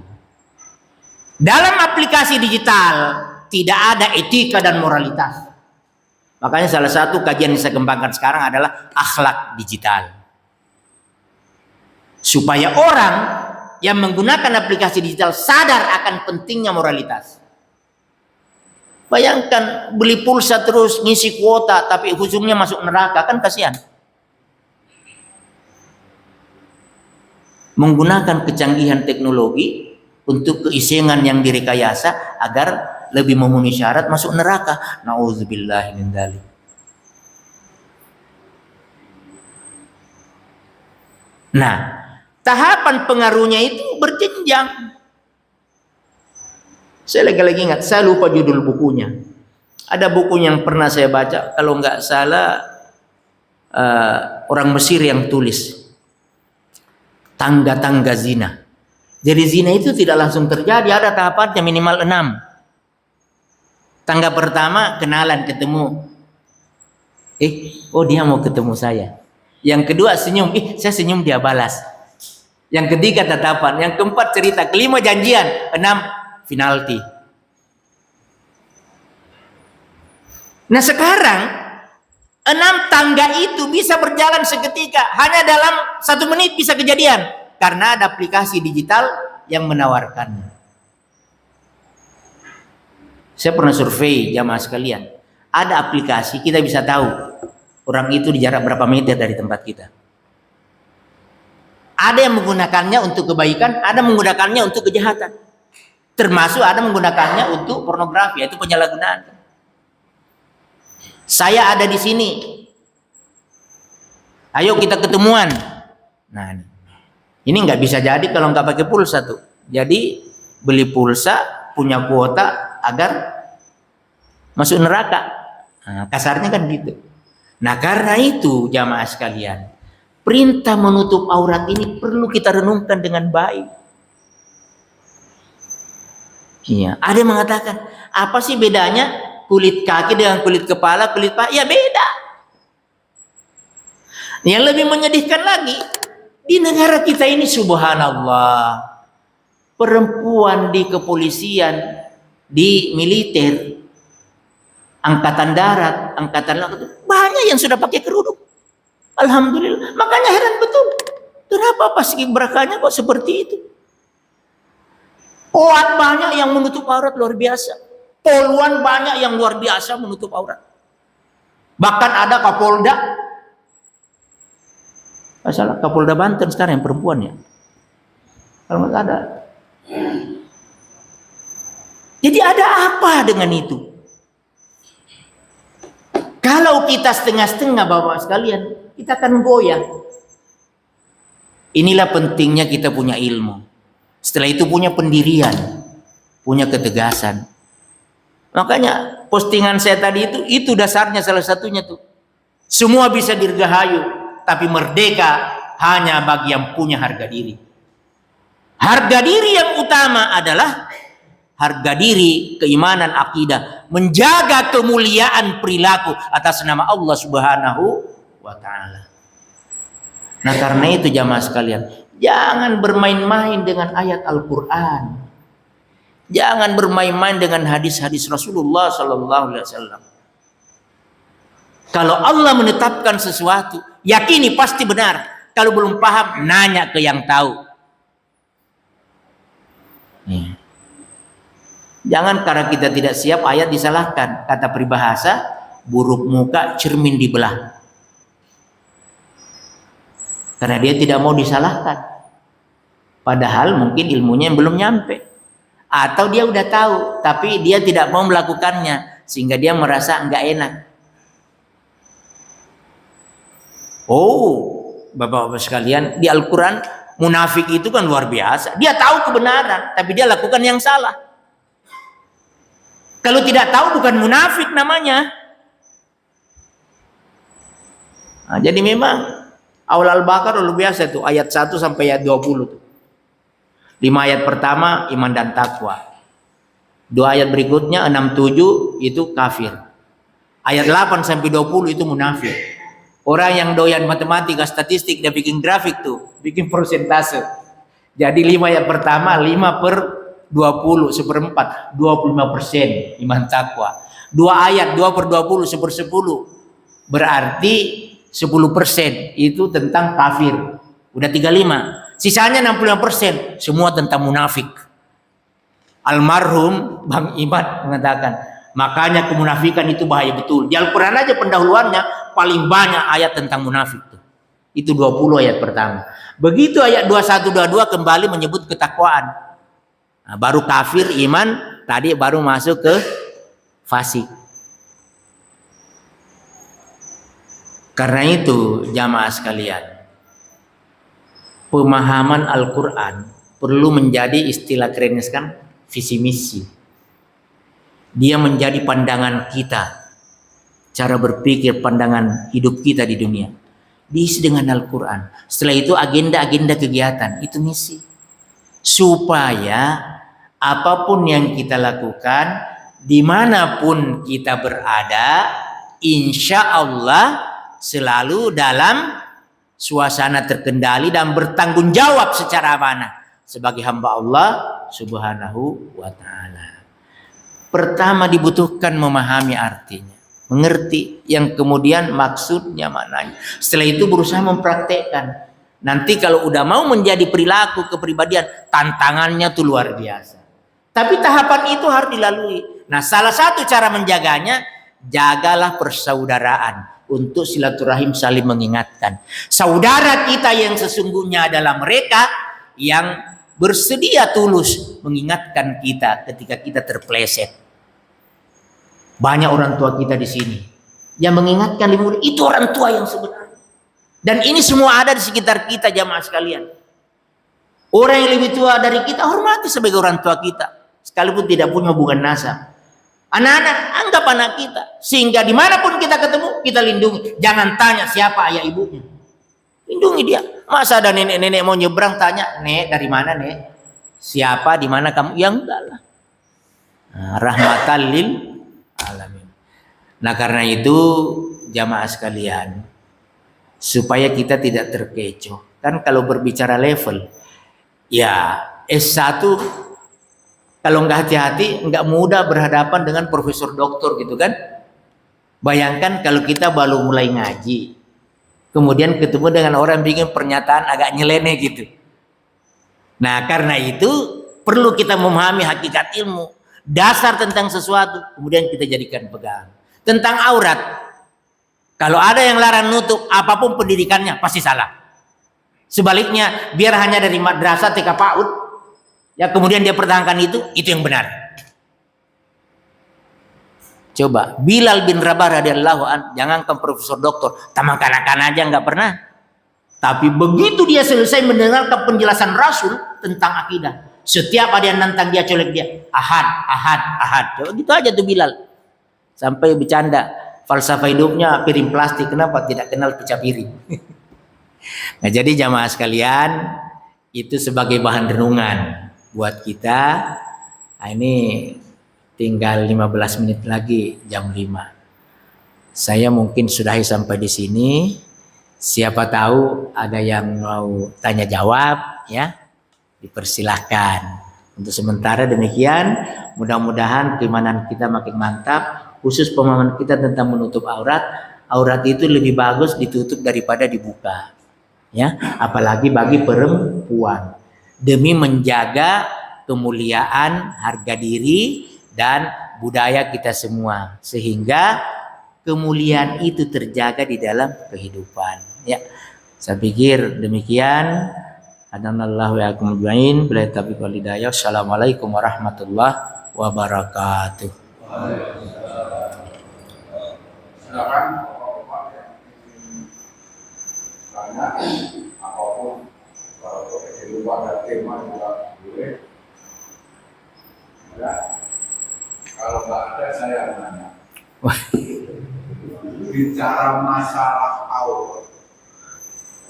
Dalam aplikasi digital tidak ada etika dan moralitas. Makanya salah satu kajian yang saya kembangkan sekarang adalah akhlak digital. supaya orang yang menggunakan aplikasi digital sadar akan pentingnya moralitas. Bayangkan beli pulsa terus ngisi kuota tapi ujungnya masuk neraka, kan kasihan. Menggunakan kecanggihan teknologi untuk keisengan yang direkayasa agar lebih memenuhi syarat masuk neraka. Nauzubillahi min dzalik. Nah, tahapan pengaruhnya itu berjenjang. Saya lagi ingat, saya lupa judul bukunya. Ada buku yang pernah saya baca, kalau nggak salah orang Mesir yang tulis. Tangga-tangga zina. Jadi zina itu tidak langsung terjadi, ada tahapannya minimal 6. Tangga pertama, kenalan, ketemu. Oh dia mau ketemu saya. Yang kedua senyum, saya senyum dia balas. Yang ketiga tatapan, yang keempat cerita, kelima janjian, 6 penalti. Nah sekarang 6 tangga itu bisa berjalan seketika, hanya dalam 1 menit bisa kejadian karena ada aplikasi digital yang menawarkannya. Saya pernah survei jamaah sekalian, ada aplikasi kita bisa tahu orang itu di jarak berapa meter dari tempat kita. Ada yang menggunakannya untuk kebaikan, ada menggunakannya untuk kejahatan. Termasuk ada menggunakannya untuk pornografi, yaitu penyalahgunaan. Saya ada di sini. Ayo kita ketemuan. Nah, ini nggak bisa jadi kalau nggak pakai pulsa tuh. Jadi beli pulsa, punya kuota agar masuk neraka. Nah, kasarnya kan gitu. Nah karena itu jamaah sekalian, perintah menutup aurat ini perlu kita renungkan dengan baik. Iya, ada yang mengatakan, apa sih bedanya kulit kaki dengan kulit kepala, kulit paha? Ya beda. Yang lebih menyedihkan lagi, di negara kita ini subhanallah, perempuan di kepolisian, di militer, angkatan darat, angkatan laut, banyak yang sudah pakai kerudung. Alhamdulillah. Makanya heran betul, kenapa paskibraka-nya kok seperti itu? Poat banyak yang menutup aurat luar biasa. Poluan banyak yang luar biasa menutup aurat. Bahkan ada Kapolda. Masalah Kapolda Banten sekarang yang perempuan ya. Kalau nggak ada. Jadi ada apa dengan itu? Kalau kita setengah-setengah Bapak sekalian, kita akan goyah. Inilah pentingnya kita punya ilmu. Setelah itu punya pendirian, punya ketegasan. Makanya postingan saya tadi itu dasarnya salah satunya tuh. Semua bisa dirgahayu, tapi merdeka hanya bagi yang punya harga diri. Harga diri yang utama adalah harga diri, keimanan, akidah, menjaga kemuliaan perilaku atas nama Allah Subhanahu wa taala. Nah, karena itu jamaah sekalian, jangan bermain-main dengan ayat Al-Qur'an. Jangan bermain-main dengan hadis-hadis Rasulullah sallallahu alaihi wasallam. Kalau Allah menetapkan sesuatu, yakini pasti benar. Kalau belum paham, nanya ke yang tahu. Jangan karena kita tidak siap ayat disalahkan. Kata peribahasa, buruk muka cermin dibelah. Karena dia tidak mau disalahkan. Padahal mungkin ilmunya yang belum nyampe. Atau dia udah tahu, tapi dia tidak mau melakukannya. Sehingga dia merasa enggak enak. Oh, Bapak-bapak sekalian, di Al-Quran munafik itu kan luar biasa. Dia tahu kebenaran, tapi dia lakukan yang salah. Kalau tidak tahu bukan munafik namanya. Nah, jadi memang awal Al-Baqarah luar biasa tuh, ayat 1 sampai ayat 20 tuh. 5 ayat pertama iman dan takwa. 2 ayat berikutnya 6-7 itu kafir. Ayat 8 sampai 20 itu munafik. Orang yang doyan matematika, statistik, dia bikin grafik tuh, bikin persentase. Jadi 5 ayat pertama 5/20 1/4, 25% iman takwa. 2 ayat 2/20 1/10 berarti 10% itu tentang kafir. Udah 35. Sisanya 65% semua tentang munafik. Almarhum Bang Imad mengatakan, makanya kemunafikan itu bahaya betul. Di Al-Quran aja pendahuluannya paling banyak ayat tentang munafik. Itu 20 ayat pertama. Begitu ayat 21, 22 kembali menyebut ketakwaan. Nah, baru kafir, iman, tadi baru masuk ke fasik. Karena itu jamaah sekalian, pemahaman Al-Quran perlu menjadi istilah kerennya sekarang visi misi. Dia menjadi pandangan kita, cara berpikir, pandangan hidup kita di dunia. Diisi dengan Al-Quran. Setelah itu agenda-agenda kegiatan, itu misi. Supaya apapun yang kita lakukan, dimanapun kita berada, insya Allah selalu dalam suasana terkendali dan bertanggung jawab secara amanah sebagai hamba Allah Subhanahu wa ta'ala. Pertama dibutuhkan memahami artinya, mengerti, yang kemudian maksudnya, maknanya. Setelah itu berusaha mempraktekkan. Nanti kalau udah mau menjadi perilaku kepribadian, tantangannya tuh luar biasa. Tapi tahapan itu harus dilalui. Nah, salah satu cara menjaganya, jagalah persaudaraan untuk silaturahim saling mengingatkan. Saudara kita yang sesungguhnya adalah mereka yang bersedia tulus mengingatkan kita ketika kita terpeleset. Banyak orang tua kita di sini yang mengingatkan di murid, itu orang tua yang sebenarnya. Dan ini semua ada di sekitar kita jamaah sekalian. Orang yang lebih tua dari kita hormati sebagai orang tua kita, sekalipun tidak punya hubungan nasab. Anak-anak anggap anak kita, sehingga dimanapun kita ketemu kita lindungi. Jangan tanya siapa ayah ibunya, lindungi dia. Masa ada nenek-nenek mau nyebrang tanya, nek dari mana nek, siapa, di mana kamu? Ya enggak lah. Nah, rahmatan lil alamin. Nah karena itu jamaah sekalian, supaya kita tidak terkecoh. Kan kalau berbicara level, ya S1 kalau nggak hati-hati nggak mudah berhadapan dengan profesor doktor gitu kan. Bayangkan kalau kita baru mulai ngaji, kemudian ketemu dengan orang bikin pernyataan agak nyeleneh gitu. Nah karena itu perlu kita memahami hakikat ilmu, dasar tentang sesuatu, kemudian kita jadikan pegang. Tentang aurat, kalau ada yang larang nutup, apapun pendidikannya pasti salah. Sebaliknya, biar hanya dari madrasah TK PAUD, ya kemudian dia pertahankan itu yang benar. Coba Bilal bin Rabah radhiyallahu an, jangankan profesor doktor, taman kanak-kanak aja nggak pernah. Tapi begitu dia selesai mendengarkan penjelasan Rasul tentang akidah, setiap ada yang nantang dia, colek dia, ahad, ahad, ahad. Coba gitu aja tuh Bilal. Sampai bercanda, falsafah hidupnya piring plastik, kenapa tidak kenal pecah piring. Nah jadi jamaah sekalian, itu sebagai bahan renungan buat kita. Nah, ini tinggal 15 menit lagi jam 5. Saya mungkin sudahi sampai di sini. Siapa tahu ada yang mau tanya jawab, ya dipersilahkan. Untuk sementara demikian, mudah-mudahan keimanan kita makin mantap, khusus pemahaman kita tentang menutup aurat. Aurat itu lebih bagus ditutup daripada dibuka, ya, apalagi bagi perempuan, demi menjaga kemuliaan, harga diri dan budaya kita semua, sehingga kemuliaan itu terjaga di dalam kehidupan. Ya, saya pikir demikian. Adanallahu wa yakum ajmain. Bila taufiq wal hidayah. Assalamualaikum warahmatullahi wabarakatuh. Silakan tanya apapun, kalau di luar ada tema juga boleh. Ya, kalau nggak ada saya nanya. Bicara masalah aurat,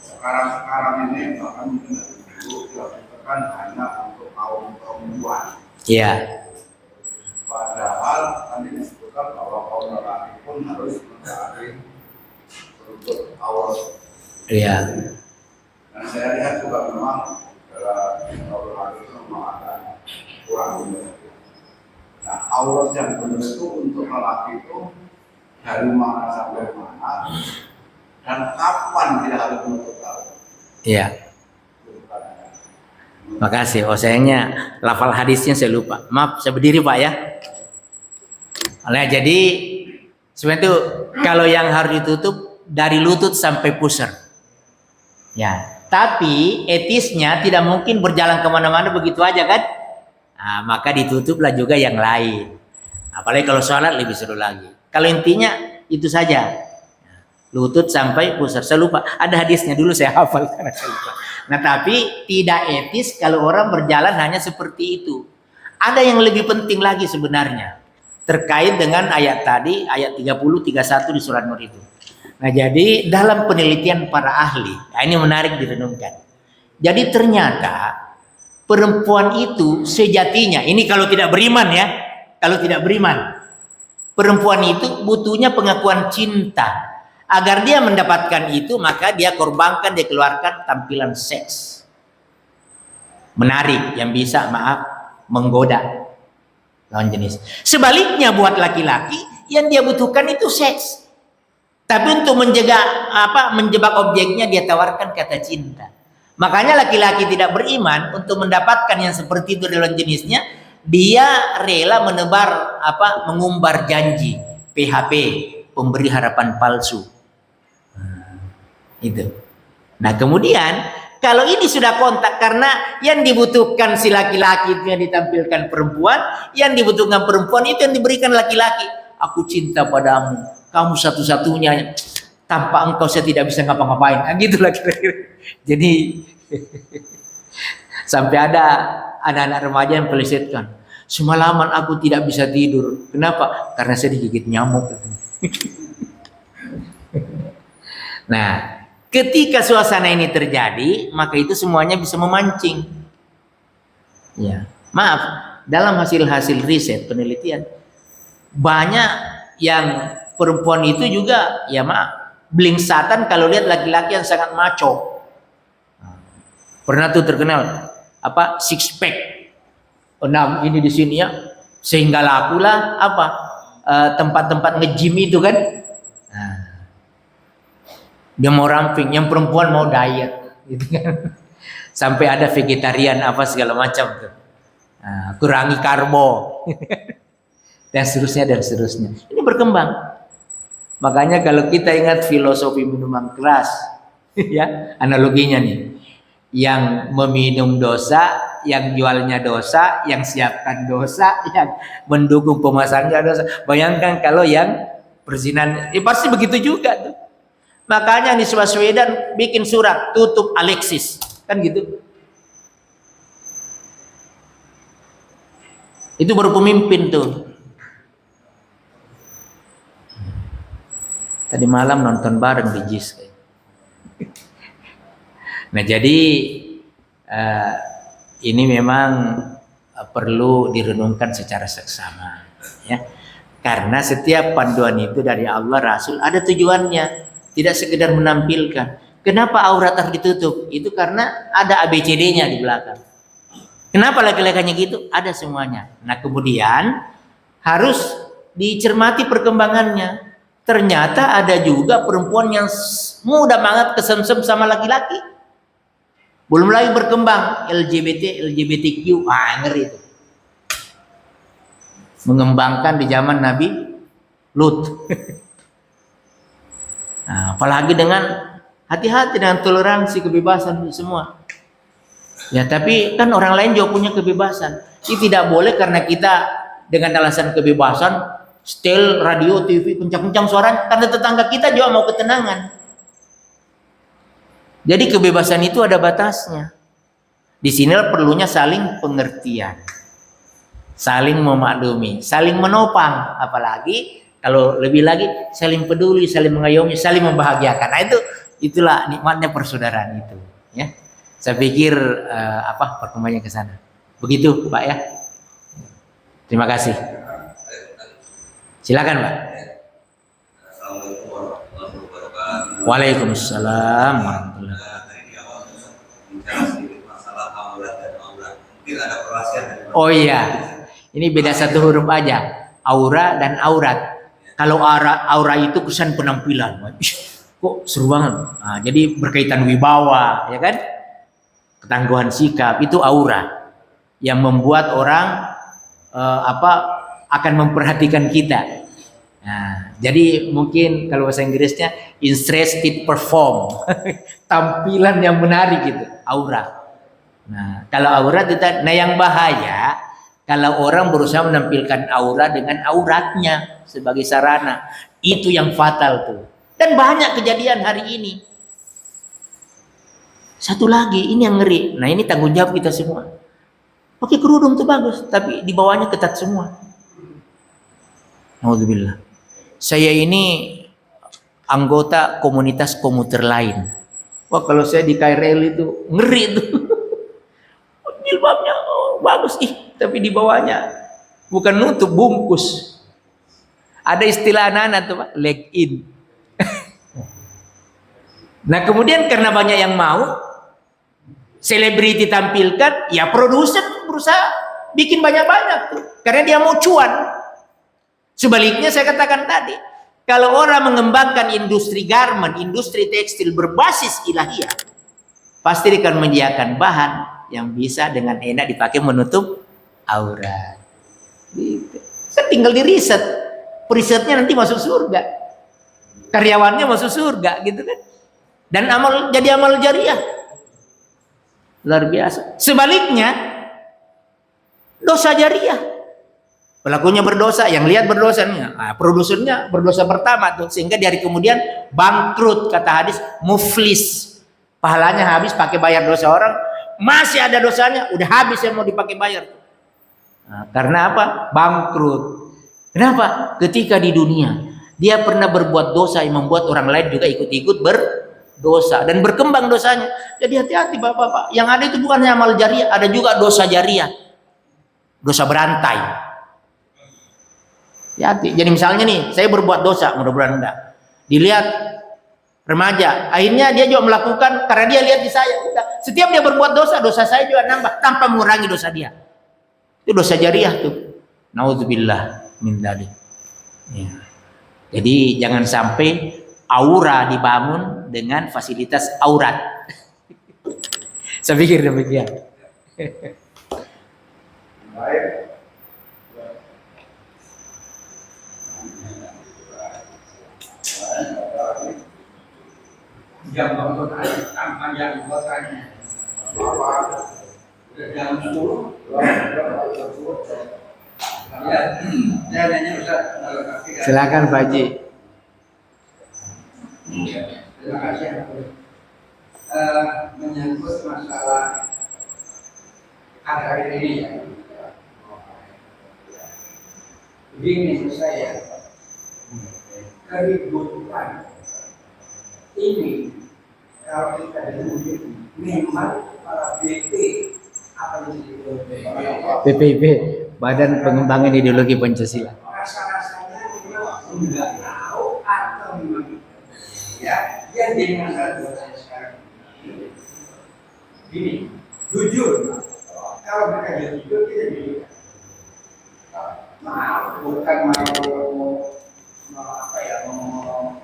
sekarang ini bahkan mungkin dulu dilakukan hanya untuk kaum perempuan. Iya. Padahal tadi disebutkan bahwa kaum lelaki pun harus mencari untuk aurat. Iya. Dan saya lihat juga memang dalam aurat itu memang ada kurang benar. Nah, aurat yang benar itu untuk lelaki itu dari mana sampai mana dan kapan tidak harus menutup aurat. Iya. Itu bukan hanya Makasih. Oh sayangnya lafal hadisnya saya lupa. Maaf, saya berdiri Pak ya. Nah jadi sebenarnya itu kalau yang harus ditutup dari lutut sampai pusar. Ya. Tapi etisnya tidak mungkin berjalan kemana-mana begitu aja kan? Nah, maka ditutuplah juga yang lain. Apalagi kalau sholat lebih seru lagi. Kalau intinya itu saja. Lutut sampai pusar. Saya lupa. Ada hadisnya dulu saya hafal karena saya lupa. Nah tapi tidak etis kalau orang berjalan hanya seperti itu. Ada yang lebih penting lagi sebenarnya. Terkait dengan ayat tadi, ayat 30, 31 di surat Nur itu. Nah jadi dalam penelitian para ahli, nah ini menarik direnungkan. Jadi ternyata perempuan itu sejatinya, ini kalau tidak beriman ya, kalau tidak beriman, perempuan itu butuhnya pengakuan cinta. Agar dia mendapatkan itu, maka dia korbankan, dia keluarkan tampilan seks. Menarik, yang bisa, maaf, menggoda lawan jenis. Sebaliknya buat laki-laki, yang dia butuhkan itu seks. Tapi untuk menjebak objeknya, dia tawarkan kata cinta. Makanya laki-laki tidak beriman untuk mendapatkan yang seperti itu dalam jenisnya, dia rela mengumbar janji, PHP, pemberi harapan palsu. Itu. Nah kemudian kalau ini sudah kontak, karena yang dibutuhkan si laki-laki itu yang ditampilkan perempuan, yang dibutuhkan perempuan itu yang diberikan laki-laki. Aku cinta padamu, kamu satu-satunya, tanpa engkau saya tidak bisa ngapa-ngapain. Nah, gitulah kira-kira. Jadi sampai ada anak-anak remaja yang melesetkan, semalaman aku tidak bisa tidur. Kenapa? Karena saya digigit nyamuk. Nah, ketika suasana ini terjadi, maka itu semuanya bisa memancing. Ya, maaf, dalam hasil-hasil riset penelitian banyak yang perempuan itu juga, ya maaf, blingsatan kalau lihat laki-laki yang sangat maco. Pernah tuh terkenal six pack, 6 ini di sini ya, sehingga lakulah tempat-tempat nge-gym itu kan. Nah, dia mau ramping, yang perempuan mau diet, gitu kan. Sampai ada vegetarian segala macam tuh. Nah, kurangi karbo. Dan seterusnya. Ini berkembang. Makanya kalau kita ingat filosofi minuman keras, ya, analoginya nih. Yang meminum dosa, yang jualnya dosa, yang siapkan dosa, yang mendukung pemasangnya dosa. Bayangkan kalau yang perzinahan, pasti begitu juga tuh. Makanya Anies Baswedan bikin surat tutup Alexis, kan gitu. Itu baru pemimpin tuh. Tadi malam nonton bareng di JIS. Nah jadi ini memang perlu direnungkan secara seksama, ya. Karena setiap panduan itu dari Allah, Rasul, ada tujuannya, tidak sekedar menampilkan. Kenapa aurat harus ditutup? Itu karena ada ABCD-nya di belakang. Kenapa laki-lakinya gitu? Ada semuanya. Nah kemudian harus dicermati perkembangannya. Ternyata ada juga perempuan yang mudah banget kesemsem sama laki-laki. Belum lagi berkembang LGBTQ, ngeri itu. Mengembangkan di zaman Nabi Lut. Nah, apalagi dengan hati-hati dengan toleransi, kebebasan semua. Ya, tapi kan orang lain juga punya kebebasan. Ini tidak boleh karena kita dengan alasan kebebasan setel radio, TV, kencang-kencang suara, karena tetangga kita juga mau ketenangan. Jadi kebebasan itu ada batasnya. Di sini perlunya saling pengertian, saling memaklumi, saling menopang, apalagi kalau lebih lagi saling peduli, saling mengayomi, saling membahagiakan. Nah itulah nikmatnya persaudaraan itu, ya. Saya pikir perkembangannya ke sana. Begitu, Pak ya. Terima kasih. Silakan, Pak. Assalamualaikum warahmatullahi wabarakatuh. Waalaikumsalam warahmatullahi wabarakatuh. Oh iya, ini beda satu huruf aja. Aura dan aurat. Kalau aura itu kesan penampilan. Kok seru banget. Nah, jadi berkaitan wibawa, ya kan? ketangguhan sikap, itu aura yang membuat orang akan memperhatikan kita. Nah, jadi mungkin kalau bahasa Inggrisnya interested perform, tampilan yang menarik gitu, aura. Nah, kalau aura kita, nah yang bahaya kalau orang berusaha menampilkan aura dengan auratnya sebagai sarana, itu yang fatal tuh. Dan banyak kejadian hari ini. Satu lagi, ini yang ngeri. Nah, ini tanggung jawab kita semua. Pakai kerudung tuh bagus, tapi di bawahnya ketat semua. Alhamdulillah. Saya ini anggota komunitas komuter lain. Wah, kalau saya di KRL itu ngeri tuh. Jilbabnya bagus tapi di bawahnya bukan nutup, bungkus. Ada istilah anak-anak tuh, Pak, leg in. Nah, kemudian karena banyak yang mau selebriti tampilkan, ya produser berusaha bikin banyak-banyak tuh, karena dia mau cuan. Sebaliknya saya katakan tadi, kalau orang mengembangkan industri garment, industri tekstil berbasis ilahiyah, pasti akan menyediakan bahan yang bisa dengan enak dipakai menutup aurat. Gitu. Kan tinggal di riset, risetnya nanti masuk surga, karyawannya masuk surga, gitu kan? Dan jadi amal jariah, luar biasa. Sebaliknya, dosa jariah. Pelakunya berdosa, yang lihat berdosa, produsernya berdosa pertama tuh, sehingga dari kemudian bangkrut, kata hadis, muflis, pahalanya habis pakai bayar dosa orang, masih ada dosanya, udah habis yang mau dipakai bayar. Nah, karena apa? Bangkrut. Kenapa? Ketika di dunia dia pernah berbuat dosa yang membuat orang lain juga ikut-ikut berdosa dan berkembang dosanya. Jadi hati-hati bapak-bapak, yang ada itu bukan hanya amal jariah, ada juga dosa jariah, dosa berantai. Hati. Jadi misalnya nih, saya berbuat dosa, mudah-mudahan enggak. Dilihat remaja, akhirnya dia juga melakukan karena dia lihat di saya. Udah. Setiap dia berbuat dosa, dosa saya juga nambah tanpa mengurangi dosa dia. Itu dosa jariah tuh. Nauzubillah min dzalik. Ya. Jadi jangan sampai aura dibangun dengan fasilitas aurat. Saya pikir demikian. Baik. Jam tanpa yang buatannya jam 10 ya, saya nanya Ustaz. Silakan Pak Haji. Terima kasih. Menyangkut masalah akhir ini ya. Begini saya, keributan ini kalau kita dengar memang para BP apa yang disebut BPIP, Badan Pengembangan Ideologi Pancasila. rasa-rasanya memang enggak tahu atau memang ya yang jadi masalah buat saya sekarang ini gini, jujur kalau mereka jujur kita jujur, maaf bukan mau apa ya, mau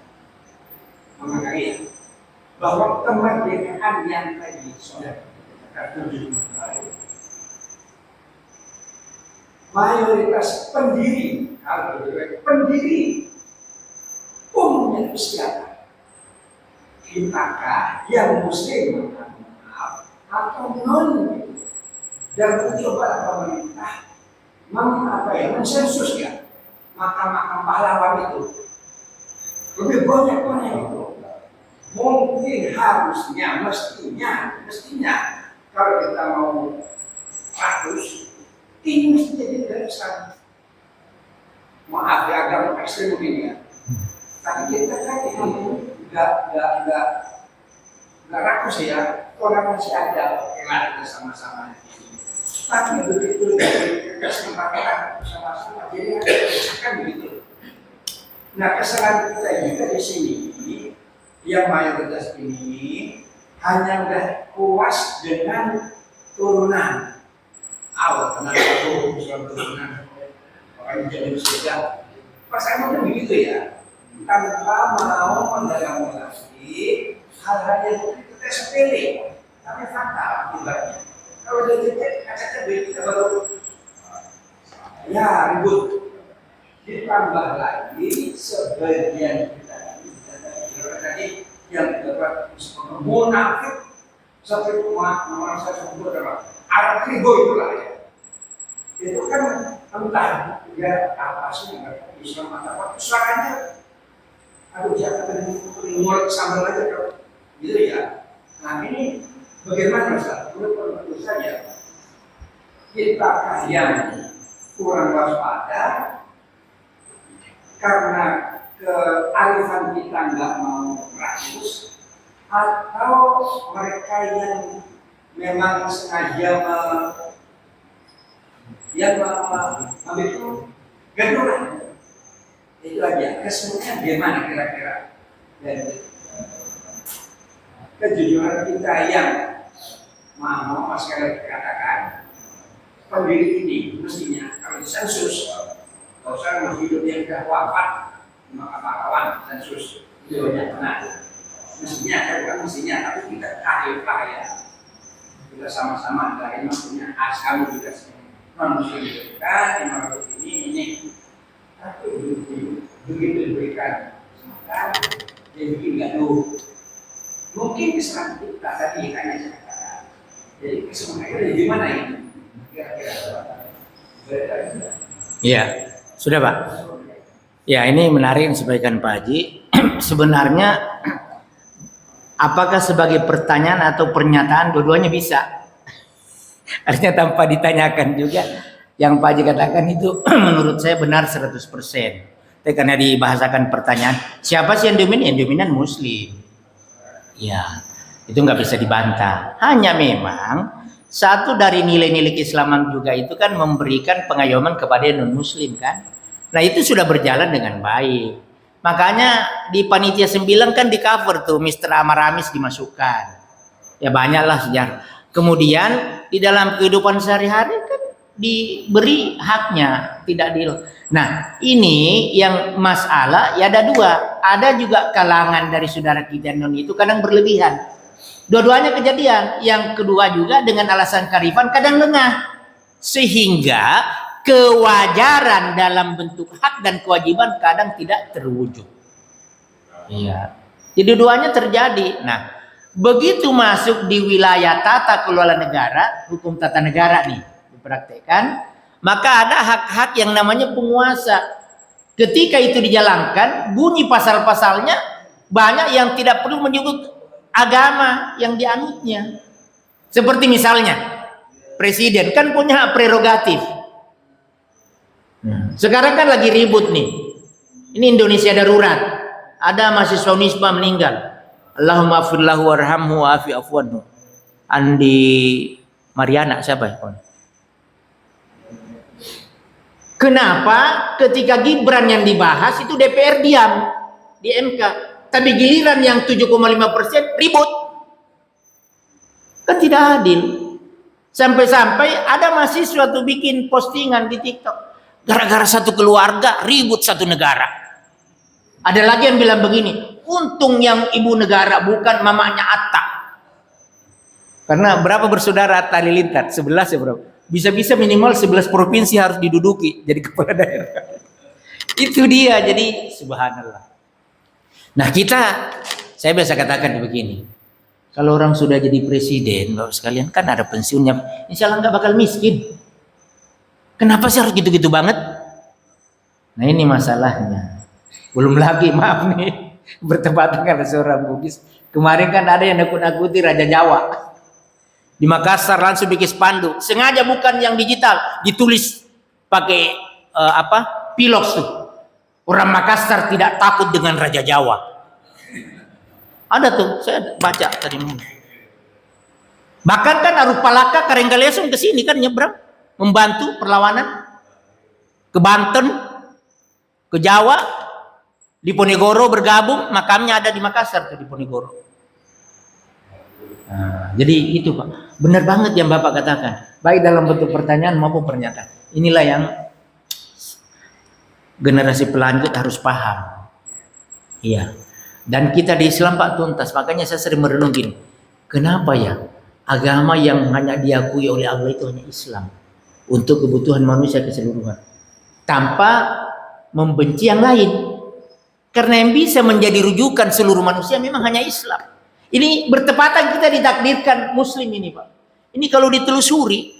mengatakan bahwa kemerdekaan yang tadi sudah mayoritas pendiri, pendiri umumnya itu siapa? Kitakah yang muslim, maaf, atau non? Dan mencoba pemerintah mensensus ya makam-makam pahlawan itu lebih banyak itu. Mungkin harusnya, mestinya kalau kita mau ratus, ini mesti jadi garisan. Maaf ya, agama ekstrem ini ya. Tapi kita kan nggak rakus ya, orang masih ada yang bersama-sama. Tapi begitu dari kesempatan bersama-sama, jadi kan begitu. Nah, kesalahan kita juga di sini, yang mayoritas ini hanya udah puas dengan turunan awal, turunan orang jadi sejak pasangan begitu ya, tanpa mau mendalamasi hal-hal yang kita sepele. Tapi fakta ibaratnya. Kalau dia cek kacanya kita baru ya ribut. Ditambah lagi sebagian kita tadi yang dapat munafik seperti merasa sungguh adalah Arab ribu itulah ya. Itu kan entah ya apa sih Islam atau apa suaranya aduh jangan ngulek sambal aja kalau gitu ya. Nah ini bagaimana Ustaz? Menurut saya kita yang kurang waspada karena kearifan kita nggak mau rakus atau mereka yang memang sengaja ambil itu gaduhan. Itu aja. Kesemuanya gimana kira-kira? Dan kejujuran kita yang mau sekali katakan pendiri ini mestinya kalau sensus kalau saya masih hidup yang sudah wafat maka pahlawan sensus itu banyak benar. Mestinya tapi kita tariflah ya. Kita sama-sama dari maksudnya kami juga manusia kita ini tapi begitu diberikan maka dia bikin gaduh. Mungkin kesalahan kita tadi hanya saya katakan. Jadi kesemuanya di mana ini? Kira-kira. Iya, sudah Pak. Ya ini menarik yang disampaikan Pak Haji. Sebenarnya apakah sebagai pertanyaan atau pernyataan dua-duanya bisa? Artinya tanpa ditanyakan juga. Yang Pak Haji katakan itu menurut saya benar 100%. Tapi karena dibahasakan pertanyaan, siapa sih yang dominan? Yang dominan Muslim. Ya, itu nggak bisa dibantah. Hanya memang satu dari nilai-nilai keislaman juga itu kan memberikan pengayoman kepada non-Muslim kan. Nah itu sudah berjalan dengan baik. Makanya di panitia 9 kan di cover tuh Mr. Amaramis dimasukkan. Ya banyaklah sejarah. Kemudian di dalam kehidupan sehari-hari kan diberi haknya, tidak adil. Nah ini yang masalah ya ada dua. Ada juga kalangan dari saudara kita non itu kadang berlebihan. Dua-duanya kejadian. Yang kedua juga dengan alasan kearifan kadang lengah. Sehingga kewajaran dalam bentuk hak dan kewajiban kadang tidak terwujud. Iya. Jadi dua-duanya terjadi. Nah, begitu masuk di wilayah tata kelola negara, hukum tata negara nih dipraktekkan, maka ada hak-hak yang namanya penguasa. Ketika itu dijalankan, bunyi pasal-pasalnya banyak yang tidak perlu menyebut agama yang dianutnya. Seperti misalnya, presiden kan punya hak prerogatif. Sekarang kan lagi ribut nih. Ini Indonesia darurat. Ada mahasiswa Unisba meninggal. Allahumma afirlahu warhamhu wa afi afwanhu. Andi Mariana siapa ya? Kenapa ketika Gibran yang dibahas itu DPR diam di MK, tapi giliran yang 7,5% ribut? Kan tidak adil. Sampai-sampai ada mahasiswa tuh bikin postingan di TikTok, gara-gara satu keluarga ribut satu negara. Ada lagi yang bilang begini, untung yang ibu negara bukan mamanya Atta. Karena berapa bersaudara Atta Halilintar? 11 ya berapa? Bisa-bisa minimal 11 provinsi harus diduduki jadi kepala daerah. Itu dia, jadi subhanallah. Nah saya biasa katakan begini, kalau orang sudah jadi presiden, Bapak sekalian kan ada pensiunnya, insya Allah nggak bakal miskin. Kenapa sih harus gitu-gitu banget? Nah ini masalahnya. Belum lagi maaf nih, bertepatan dengan seorang Bugis. Kemarin kan ada yang nakut-nakuti Raja Jawa. Di Makassar langsung bikin spanduk, sengaja bukan yang digital, ditulis pakai piloks tuh. Orang Makassar tidak takut dengan Raja Jawa. Ada tuh, saya baca tadi. Bahkan kan Arupalaka Karenggalesung ke sini kan nyebrang, membantu perlawanan ke Banten, ke Jawa, di Ponegoro bergabung, makamnya ada di Makassar tuh di Ponegoro. Nah, jadi itu Pak, benar banget yang Bapak katakan, baik dalam bentuk pertanyaan maupun pernyataan. Inilah yang generasi pelanjut harus paham. Iya. Dan kita di Islam Pak tuntas, makanya saya sering merenung gini, kenapa ya agama yang hanya diakui oleh Allah itu hanya Islam untuk kebutuhan manusia keseluruhan, tanpa membenci yang lain. Karena yang bisa menjadi rujukan seluruh manusia memang hanya Islam. Ini bertepatan kita ditakdirkan Muslim ini, Pak. Ini kalau ditelusuri,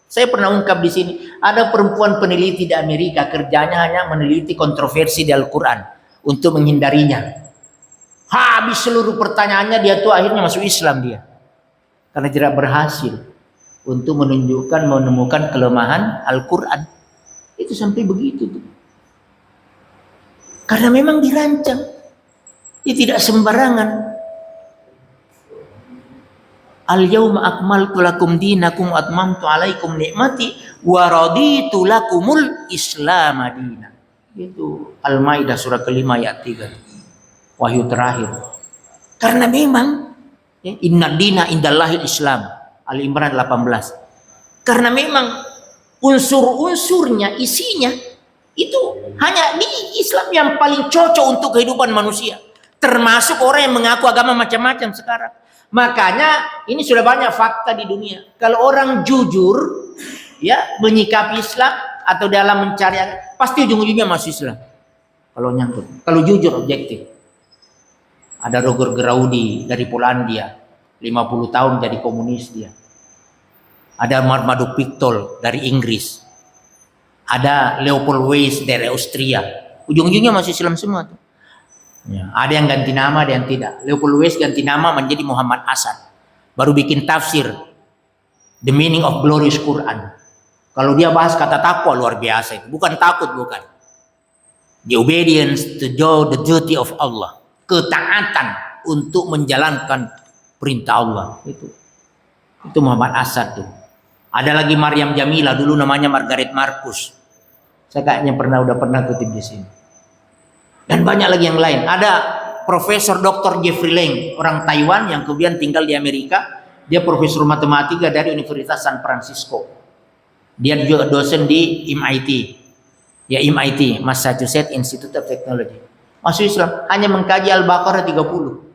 saya pernah ungkap di sini, ada perempuan peneliti di Amerika, kerjanya hanya meneliti kontroversi di Al-Quran untuk menghindarinya. Habis seluruh pertanyaannya, dia tuh akhirnya masuk Islam dia. Karena tidak berhasil untuk menemukan kelemahan Al-Quran. Itu sampai begitu tuh. Karena memang dirancang. Dia tidak sembarangan. Al-yawma akmaltu lakum dinakum wa atmamtu alaikum ni'mati wa raditu lakumul Islam madina. Itu Al-Maidah surah kelima ayat 3. Wahyu terakhir. Karena memang inna dina indallahil Islam. Al-Imran 18. Karena memang unsur-unsurnya, isinya itu hanya di Islam yang paling cocok untuk kehidupan manusia. Termasuk orang yang mengaku agama macam-macam sekarang. Makanya ini sudah banyak fakta di dunia. Kalau orang jujur ya menyikapi Islam atau dalam mencari, pasti ujung-ujungnya masuk Islam. Kalau nyangkut. Kalau jujur objektif. Ada Roger Graudi dari Polandia, 50 tahun jadi komunis dia. Ada Marmaduke Pichtol dari Inggris. Ada Leopold Weiss dari Austria. Ujung-ujungnya masih Islam semua tuh. Ya, ada yang ganti nama, ada yang tidak. Leopold Weiss ganti nama menjadi Muhammad Asad. Baru bikin tafsir The Meaning of Glorious Quran. Kalau dia bahas kata takwa luar biasa itu. Bukan takut, bukan. The obedience to do the duty of Allah. Ketaatan untuk menjalankan perintah Allah. Itu Muhammad Asad tuh. Ada lagi Maryam Jamila, dulu namanya Margaret Marcus. Saya kayaknya udah pernah kutip di sini. Dan banyak lagi yang lain. Ada Profesor Dr. Jeffrey Lang, orang Taiwan yang kemudian tinggal di Amerika. Dia profesor matematika dari Universitas San Francisco. Dia juga dosen di MIT. Ya MIT, Massachusetts Institute of Technology. Masuk Islam, hanya mengkaji Al-Baqarah 30.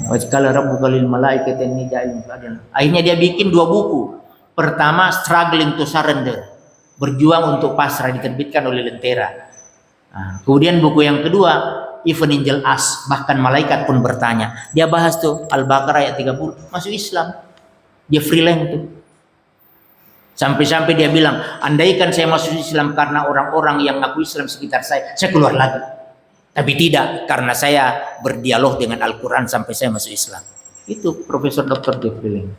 Wajkala rabbuka lil malaikati inni ja'ilun fil ardi. Akhirnya dia bikin 2 buku. Pertama, Struggling to Surrender. Berjuang untuk pasrah, diterbitkan oleh Lentera. Nah, kemudian buku yang kedua, Even Angel Ask, bahkan malaikat pun bertanya. Dia bahas tuh Al-Baqarah ayat 30, masuk Islam. Dia freelance tuh. Sampai-sampai dia bilang, andaikan saya masuk Islam karena orang-orang yang ngaku Islam sekitar saya keluar lagi. Tapi tidak, karena saya berdialog dengan Al-Quran sampai saya masuk Islam. Itu Profesor Dr. Jeffrey Lang.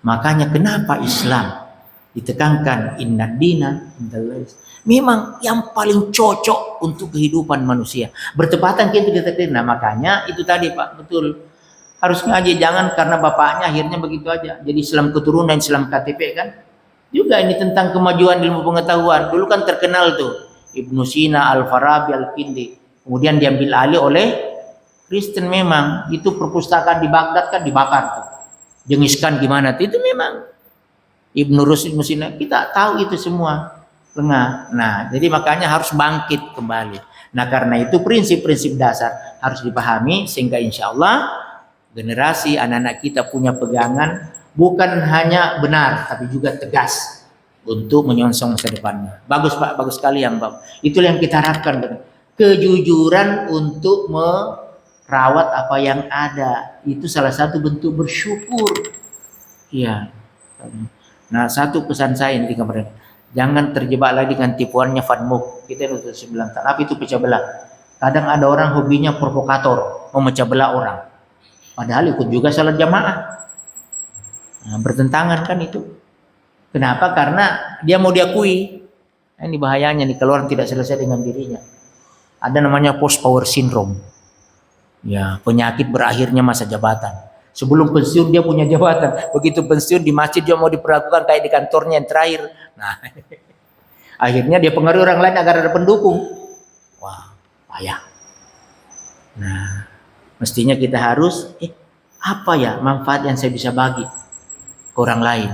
Makanya kenapa Islam ditekankan inna dina indallahil Islam. Memang yang paling cocok untuk kehidupan manusia. Bertepatan kita ditekan. Nah, makanya itu tadi Pak, betul. Harus ngaji, jangan karena bapaknya akhirnya begitu aja. Jadi Islam keturunan, Islam KTP kan. Juga ini tentang kemajuan ilmu pengetahuan. Dulu kan terkenal tuh Ibnu Sina, Al-Farabi, Al-Kindi. Kemudian diambil alih oleh Kristen memang. Itu perpustakaan di Baghdad kan dibakar tuh. Jengiskan gimana tuh. Itu memang Ibnu Rushd, Ibnu Sina. Kita tahu itu semua. Lengah. Nah, jadi makanya harus bangkit kembali. Nah, karena itu prinsip-prinsip dasar harus dipahami sehingga insya Allah generasi anak-anak kita punya pegangan bukan hanya benar tapi juga tegas untuk menyongsong masa depannya. Bagus Pak, bagus sekali yang Bapak. Itulah yang kita harapkan. Kejujuran untuk merawat apa yang ada itu salah satu bentuk bersyukur. Iya. Nah, satu pesan saya nanti kepada jangan terjebak lagi dengan tipuannya Van Mook. Kita untuk 9 tahun. Apa itu pecah belah? Kadang ada orang hobinya provokator, memecah belah orang. Padahal ikut juga salat jamaah. Nah, bertentangan kan itu. Kenapa? Karena dia mau diakui. Nah, ini bahayanya nih kalau orang tidak selesai dengan dirinya. Ada namanya post power syndrome. Ya, penyakit berakhirnya masa jabatan. Sebelum pensiun dia punya jabatan. Begitu pensiun di masjid dia mau diperlakukan kayak di kantornya yang terakhir. Nah, akhirnya dia pengaruhi orang lain agar ada pendukung. Wah, payah. Nah, mestinya kita harus apa ya manfaat yang saya bisa bagi ke orang lain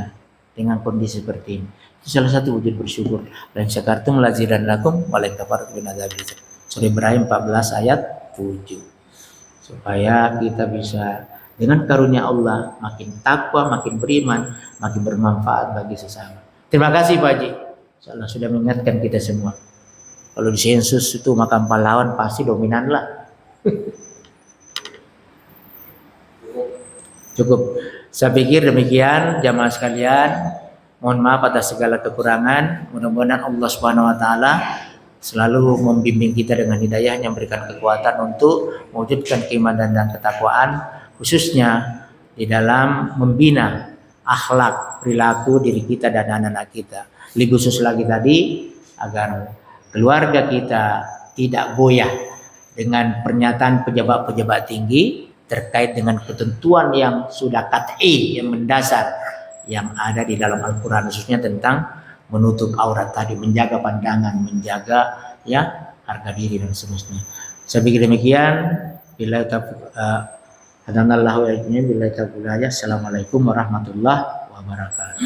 dengan kondisi seperti ini. Itu salah satu wujud bersyukur. Dan syakartum lazidannakum wa la in kafartum Surah Ibrahim 14 ayat 7. Supaya kita bisa Dengan karunia Allah makin takwa, makin beriman, makin bermanfaat bagi sesama. Terima kasih Pak Haji. Insyaallah sudah mengingatkan kita semua. Kalau di sensus itu makam pahlawan pasti dominan lah. Cukup. Saya pikir demikian jamaah sekalian. Mohon maaf atas segala kekurangan. Mudah-mudahan Allah Subhanahu wa taala selalu membimbing kita dengan hidayahnya, memberikan kekuatan untuk mewujudkan keimanan dan ketakwaan, khususnya di dalam membina akhlak, perilaku diri kita dan anak-anak kita. Lebih khusus lagi tadi agar keluarga kita tidak goyah dengan pernyataan pejabat-pejabat tinggi terkait dengan ketentuan yang sudah qat'i, yang mendasar, yang ada di dalam Al-Quran, khususnya tentang menutup aurat tadi, menjaga pandangan, menjaga ya harga diri dan seterusnya. Saya pikir demikian. Bila Assalamualaikum warahmatullahi wabarakatuh.